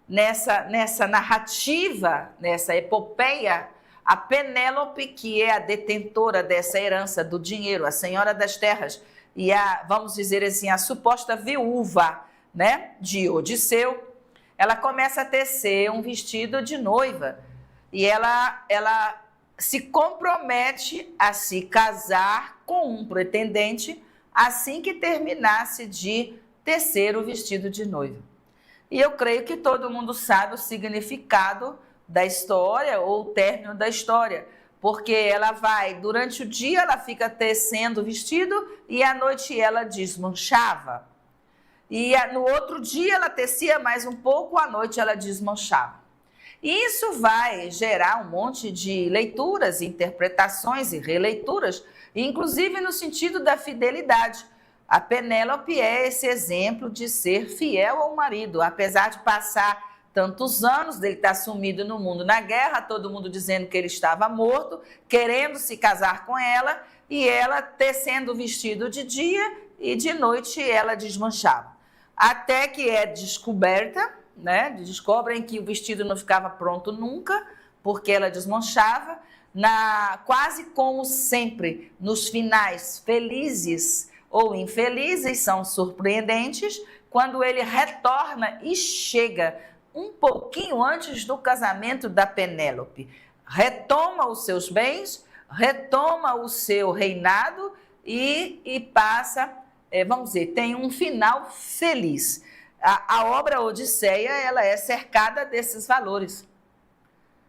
nessa narrativa, nessa epopeia, a Penélope, que é a detentora dessa herança do dinheiro, a senhora das terras, e vamos dizer assim, a suposta viúva, né, de Odisseu, ela começa a tecer um vestido de noiva e ela se compromete a se casar com um pretendente assim que terminasse de tecer o vestido de noiva. E eu creio que todo mundo sabe o significado da história ou o término da história, porque ela vai, durante o dia ela fica tecendo o vestido e à noite ela desmanchava. e no outro dia ela tecia mais um pouco, à noite ela desmanchava. E isso vai gerar um monte de leituras, interpretações e releituras, inclusive no sentido da fidelidade. A Penélope é esse exemplo de ser fiel ao marido, apesar de passar tantos anos dele estar sumido no mundo na guerra, todo mundo dizendo que ele estava morto, querendo se casar com ela, e ela tecendo o vestido de dia e de noite ela desmanchava. Até que é descoberta, né? Descobrem que o vestido não ficava pronto nunca, porque ela desmanchava. Quase como sempre, nos finais felizes ou infelizes, são surpreendentes, quando ele retorna e chega um pouquinho antes do casamento da Penélope. Retoma os seus bens, retoma o seu reinado e passa, vamos dizer, tem um final feliz. A obra Odisseia, ela é cercada desses valores.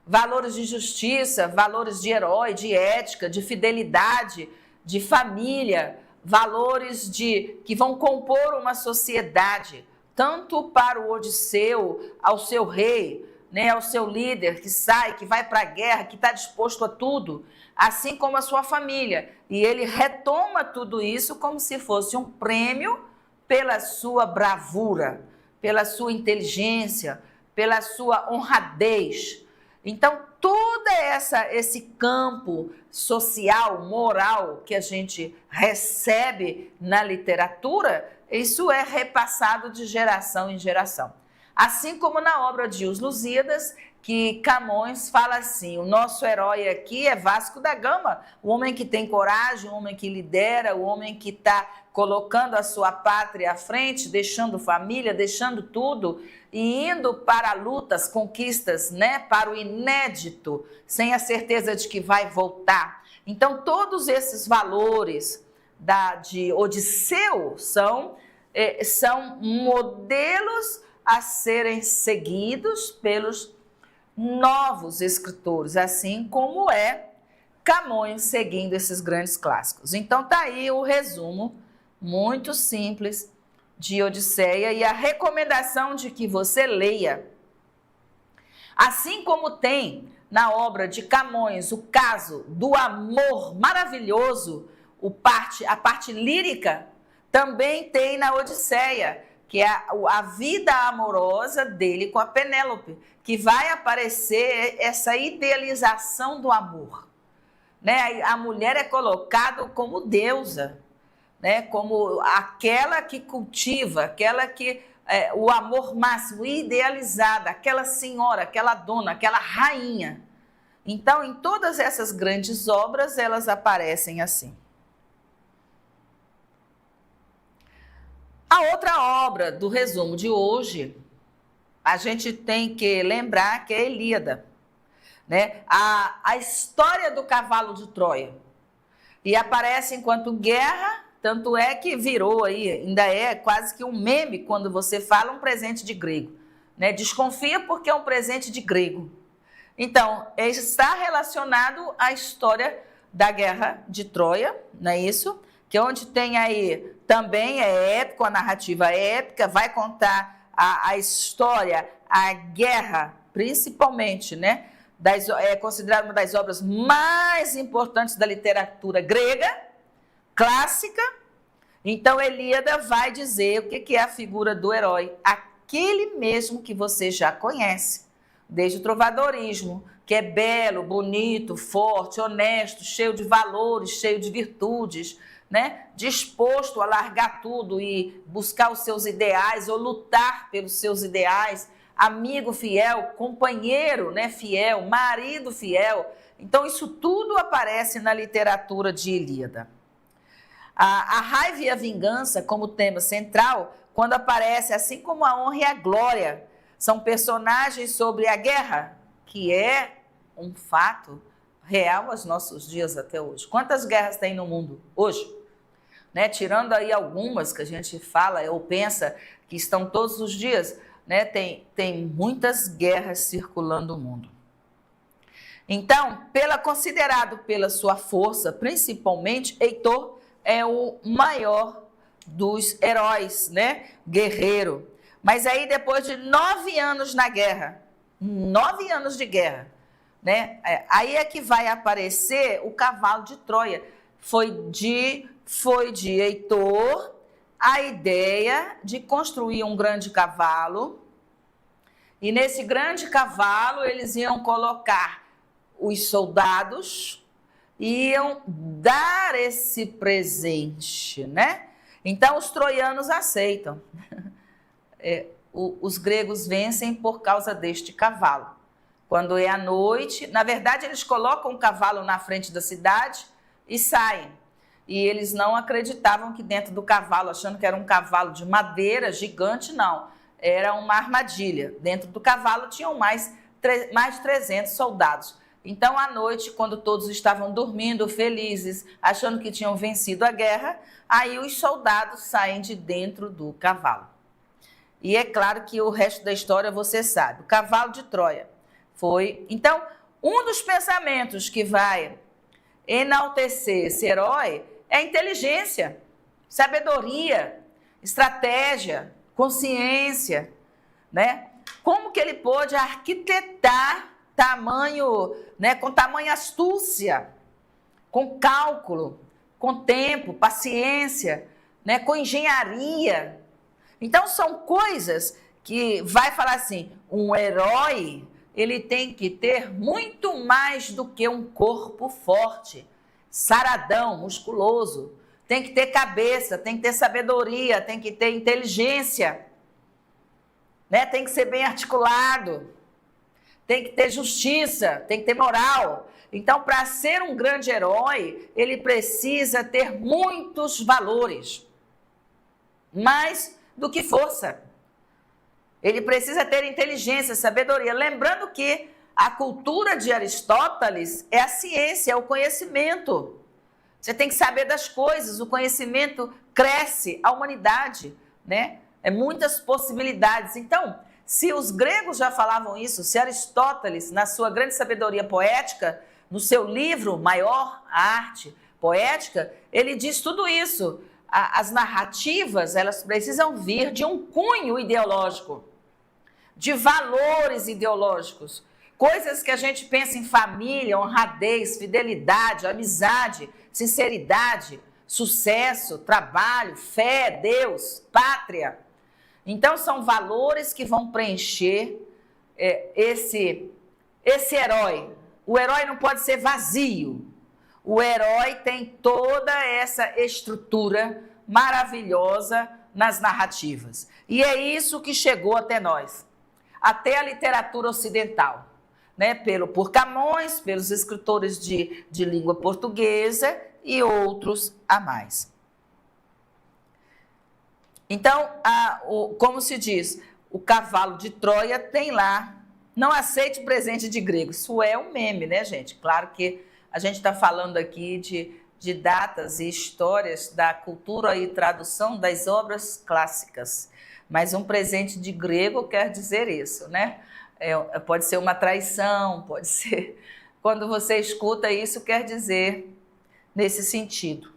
Valores de justiça, valores de herói, de ética, de fidelidade, de família, valores que vão compor uma sociedade, tanto para o Odisseu, ao seu rei, né, ao seu líder que sai, que vai para a guerra, que está disposto a tudo, assim como a sua família. E ele retoma tudo isso como se fosse um prêmio pela sua bravura, pela sua inteligência, pela sua honradez. Então, todo esse campo social, moral que a gente recebe na literatura, isso é repassado de geração em geração. Assim como na obra de Os Lusíadas, que Camões fala assim: o nosso herói aqui é Vasco da Gama, o homem que tem coragem, o homem que lidera, o homem que está colocando a sua pátria à frente, deixando família, deixando tudo e indo para lutas, conquistas, né, para o inédito, sem a certeza de que vai voltar. Então, todos esses valores de Odisseu são modelos a serem seguidos pelos novos escritores, assim como é Camões seguindo esses grandes clássicos. Então tá aí o resumo muito simples de Odisseia e a recomendação de que você leia. Assim como tem na obra de Camões o caso do amor maravilhoso, a parte lírica, também tem na Odisseia, que é a vida amorosa dele com a Penélope, que vai aparecer essa idealização do amor. Né? A mulher é colocada como deusa, né? Como aquela que cultiva, aquela que o amor máximo, idealizada, aquela senhora, aquela dona, aquela rainha. Então, em todas essas grandes obras, elas aparecem assim. A outra obra do resumo de hoje, a gente tem que lembrar que é Ilíada, né? A história do cavalo de Troia. E aparece enquanto guerra, tanto é que virou aí, ainda é quase que um meme quando você fala um presente de grego, né? Desconfia porque é um presente de grego. Então, está relacionado à história da guerra de Troia, não é isso? Que é onde tem aí também é épico, a narrativa é épica, vai contar a história, a guerra, principalmente, né? É considerada uma das obras mais importantes da literatura grega, clássica. Então, Ilíada vai dizer o que é a figura do herói, aquele mesmo que você já conhece, desde o trovadorismo, que é belo, bonito, forte, honesto, cheio de valores, cheio de virtudes, né? Disposto a largar tudo e buscar os seus ideais ou lutar pelos seus ideais, amigo fiel, companheiro, né, fiel, marido fiel. Então, isso tudo aparece na literatura de Ilíada. A raiva e a vingança como tema central, quando aparece, assim como a honra e a glória, são personagens sobre a guerra, que é um fato real aos nossos dias até hoje. Quantas guerras tem no mundo hoje? Né? Tirando aí algumas que a gente fala ou pensa que estão todos os dias, né? Tem muitas guerras circulando no mundo. Então, considerado pela sua força, principalmente, Heitor é o maior dos heróis, né? Guerreiro. Mas aí depois de 9 anos na guerra, 9 anos de guerra, né? Aí é que vai aparecer o cavalo de Troia. Foi de Heitor a ideia de construir um grande cavalo, e nesse grande cavalo eles iam colocar os soldados, iam dar esse presente, né? Então os troianos aceitam. Os gregos vencem por causa deste cavalo. Quando é à noite, na verdade eles colocam o cavalo na frente da cidade e saem. E eles não acreditavam que dentro do cavalo, achando que era um cavalo de madeira gigante, não. Era uma armadilha. Dentro do cavalo tinham mais de 300 soldados. Então, à noite, quando todos estavam dormindo, felizes, achando que tinham vencido a guerra, aí os soldados saem de dentro do cavalo. E é claro que o resto da história você sabe. O cavalo de Troia foi... Então, um dos pensamentos que vai enaltecer esse herói é a inteligência, sabedoria, estratégia, consciência, né? Como que ele pôde arquitetar tamanho, né, com tamanha astúcia, com cálculo, com tempo, paciência, né, com engenharia. Então são coisas que vai falar assim, um herói, ele tem que ter muito mais do que um corpo forte, saradão, musculoso. Tem que ter cabeça, tem que ter sabedoria, tem que ter inteligência, né? Tem que ser bem articulado, tem que ter justiça, tem que ter moral. Então, para ser um grande herói, ele precisa ter muitos valores, mais do que força. Ele precisa ter inteligência, sabedoria. Lembrando que a cultura de Aristóteles é a ciência, é o conhecimento. Você tem que saber das coisas, o conhecimento cresce, a humanidade, né? É muitas possibilidades. Então, se os gregos já falavam isso, se Aristóteles, na sua grande sabedoria poética, no seu livro maior, a Arte Poética, ele diz tudo isso. As narrativas, elas precisam vir de um cunho ideológico, de valores ideológicos, coisas que a gente pensa em família, honradez, fidelidade, amizade, sinceridade, sucesso, trabalho, fé, Deus, pátria. Então, são valores que vão preencher esse herói. O herói não pode ser vazio. O herói tem toda essa estrutura maravilhosa nas narrativas. E é isso que chegou até nós, até a literatura ocidental, né? Por Camões, pelos escritores de língua portuguesa e outros a mais. Então, como se diz, o cavalo de Troia tem lá, não aceite presente de grego. Isso é um meme, né, gente? Claro que a gente está falando aqui de datas e histórias da cultura e tradução das obras clássicas. Mas um presente de grego quer dizer isso, né? Pode ser uma traição, pode ser... Quando você escuta isso, quer dizer nesse sentido.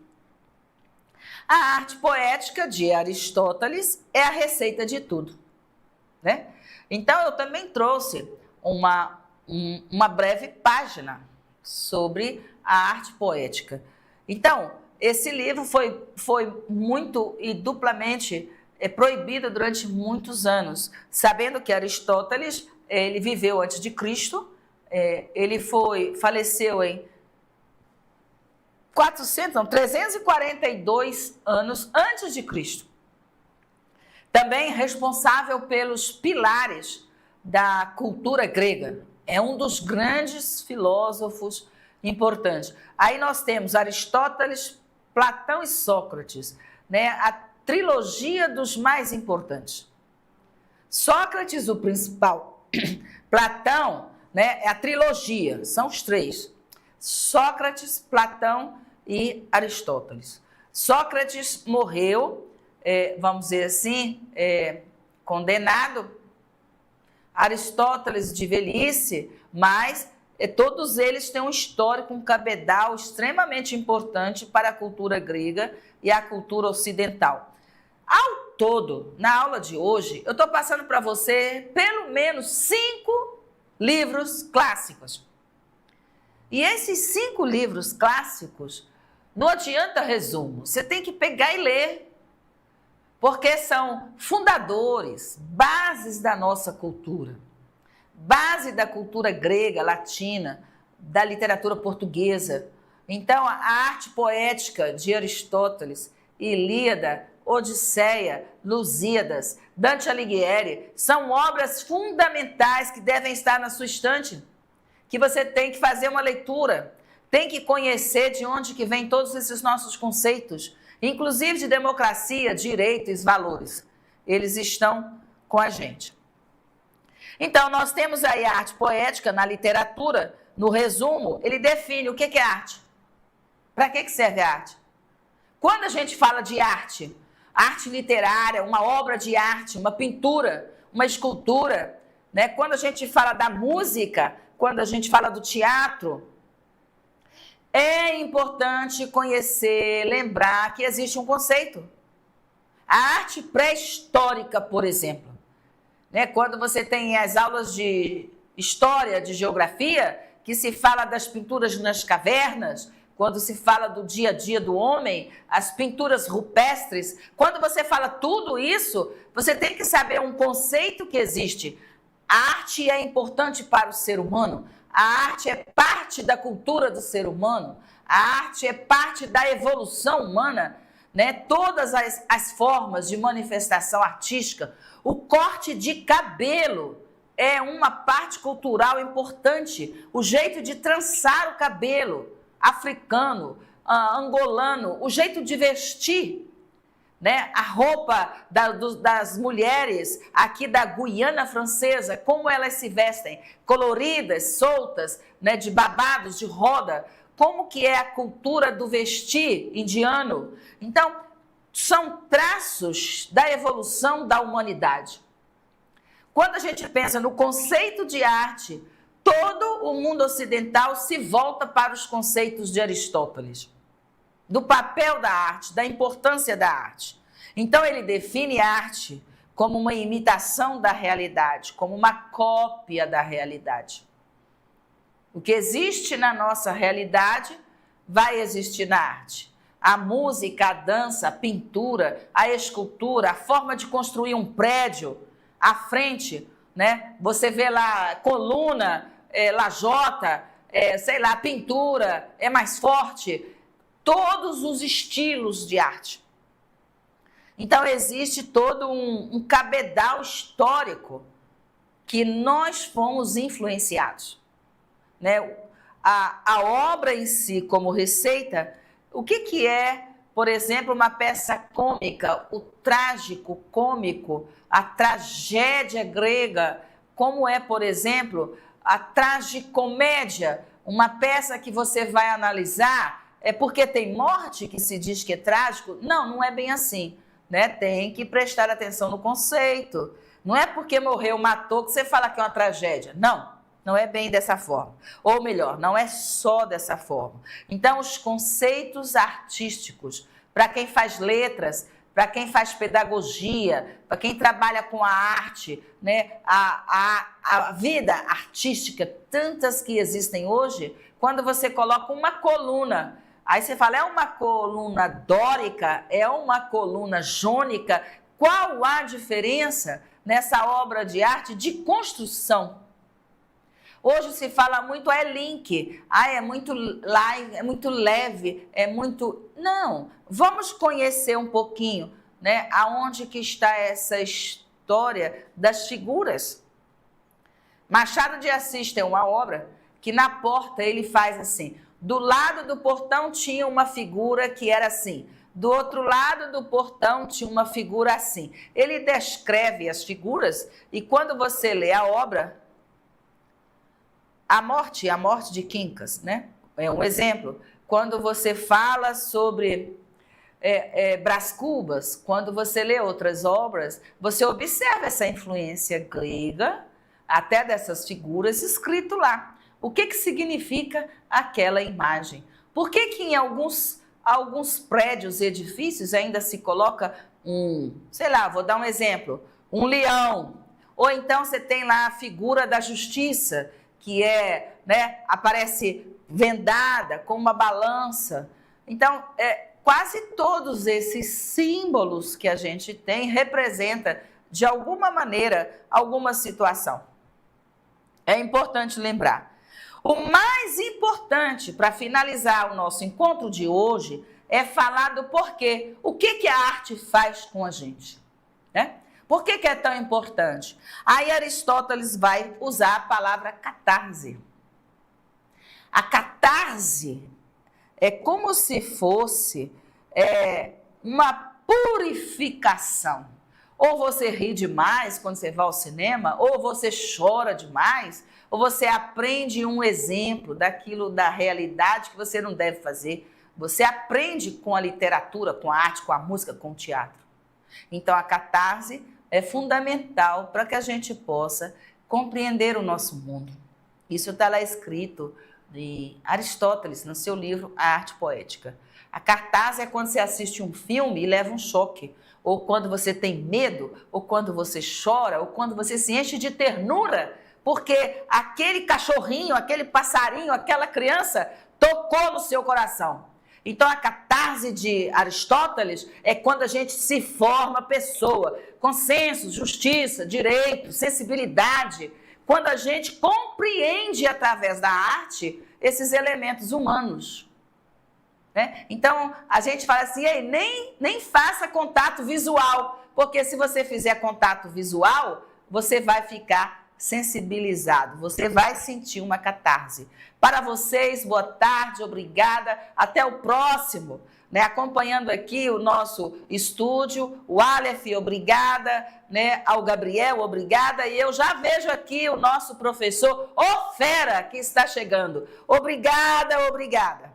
A arte poética de Aristóteles é a receita de tudo, né? Então, eu também trouxe uma breve página sobre a arte poética. Então, esse livro foi muito e duplamente proibido durante muitos anos, sabendo que Aristóteles, ele viveu antes de Cristo, ele faleceu em 342 anos antes de Cristo. Também responsável pelos pilares da cultura grega. É um dos grandes filósofos importantes. Aí nós temos Aristóteles, Platão e Sócrates, né? A trilogia dos mais importantes. Sócrates, o principal. Platão, né? É a trilogia, são os três. Sócrates, Platão e Aristóteles. Sócrates morreu, vamos dizer assim, condenado. Aristóteles de velhice, mas todos eles têm um histórico, um cabedal extremamente importante para a cultura grega e a cultura ocidental. Ao todo, na aula de hoje, eu estou passando para você pelo menos 5 livros clássicos. E esses 5 livros clássicos, não adianta resumo, você tem que pegar e ler, porque são fundadores, bases da nossa cultura, base da cultura grega, latina, da literatura portuguesa. Então, a arte poética de Aristóteles, Ilíada, Odisseia, Lusíadas, Dante Alighieri, são obras fundamentais que devem estar na sua estante, que você tem que fazer uma leitura, tem que conhecer de onde que vêm todos esses nossos conceitos, inclusive de democracia, direitos, valores. Eles estão com a gente. Então, nós temos aí a arte poética na literatura, no resumo, ele define o que é arte. Para que serve a arte? Quando a gente fala de arte, arte literária, uma obra de arte, uma pintura, uma escultura, né? Quando a gente fala da música, quando a gente fala do teatro, é importante conhecer, lembrar que existe um conceito. A arte pré-histórica, por exemplo, né? Quando você tem as aulas de história, de geografia, que se fala das pinturas nas cavernas, quando se fala do dia a dia do homem, as pinturas rupestres, quando você fala tudo isso, você tem que saber um conceito que existe. A arte é importante para o ser humano, a arte é parte da cultura do ser humano, a arte é parte da evolução humana, né? Todas as formas de manifestação artística, o corte de cabelo é uma parte cultural importante, o jeito de trançar o cabelo, africano, angolano, o jeito de vestir, né? A roupa das mulheres aqui da Guiana Francesa, como elas se vestem, coloridas, soltas, né? De babados, de roda, como que é a cultura do vestir indiano. Então, são traços da evolução da humanidade. Quando a gente pensa no conceito de arte, todo o mundo ocidental se volta para os conceitos de Aristóteles, do papel da arte, da importância da arte. Então, ele define a arte como uma imitação da realidade, como uma cópia da realidade. O que existe na nossa realidade vai existir na arte. A música, a dança, a pintura, a escultura, a forma de construir um prédio, à frente, né? Você vê lá coluna, lajota, sei lá, pintura, é mais forte, todos os estilos de arte. Então, existe todo um cabedal histórico que nós fomos influenciados, né? A obra em si, como receita, o que é, por exemplo, uma peça cômica, o trágico cômico, a tragédia grega, como é, por exemplo, a tragicomédia, uma peça que você vai analisar, é porque tem morte que se diz que é trágico? Não, não é bem assim, né? Tem que prestar atenção no conceito. Não é porque morreu, matou, que você fala que é uma tragédia. Não, não é bem dessa forma. Ou melhor, não é só dessa forma. Então, os conceitos artísticos, para quem faz letras, para quem faz pedagogia, para quem trabalha com a arte, né? A vida artística, tantas que existem hoje, quando você coloca uma coluna, aí você fala, é uma coluna dórica, é uma coluna jônica, qual a diferença nessa obra de arte de construção? Hoje se fala muito, é link, é muito live, é muito leve, é muito... Não, vamos conhecer um pouquinho, né, aonde que está essa história das figuras. Machado de Assis tem uma obra que na porta ele faz assim, do lado do portão tinha uma figura que era assim, do outro lado do portão tinha uma figura assim. Ele descreve as figuras e quando você lê a obra... A morte de Quincas, né? É um exemplo. Quando você fala sobre Brás Cubas, quando você lê outras obras, você observa essa influência grega, até dessas figuras escrito lá. O que significa aquela imagem? Por que em alguns prédios e edifícios ainda se coloca sei lá, vou dar um exemplo, um leão, ou então você tem lá a figura da justiça, que aparece vendada com uma balança. Então, quase todos esses símbolos que a gente tem representam, de alguma maneira, alguma situação. É importante lembrar. O mais importante para finalizar o nosso encontro de hoje é falar do porquê. O que a arte faz com a gente? Né? Por que é tão importante? Aí Aristóteles vai usar a palavra catarse. A catarse é como se fosse uma purificação. Ou você ri demais quando você vai ao cinema, ou você chora demais, ou você aprende um exemplo daquilo da realidade que você não deve fazer. Você aprende com a literatura, com a arte, com a música, com o teatro. Então, a catarse é fundamental para que a gente possa compreender o nosso mundo. Isso está lá escrito de Aristóteles, no seu livro A Arte Poética. A catarse é quando você assiste um filme e leva um choque, ou quando você tem medo, ou quando você chora, ou quando você se enche de ternura, porque aquele cachorrinho, aquele passarinho, aquela criança tocou no seu coração. Então, a catarse de Aristóteles é quando a gente se forma pessoa, com senso, justiça, direito, sensibilidade, quando a gente compreende através da arte esses elementos humanos. Né? Então, a gente fala assim, nem faça contato visual, porque se você fizer contato visual, você vai ficar sensibilizado, você vai sentir uma catarse. Para vocês, boa tarde, obrigada, até o próximo, né? Acompanhando aqui o nosso estúdio, o Aleph, obrigada, né? Ao Gabriel, obrigada, e eu já vejo aqui o nosso professor, Fera, que está chegando. Obrigada, obrigada.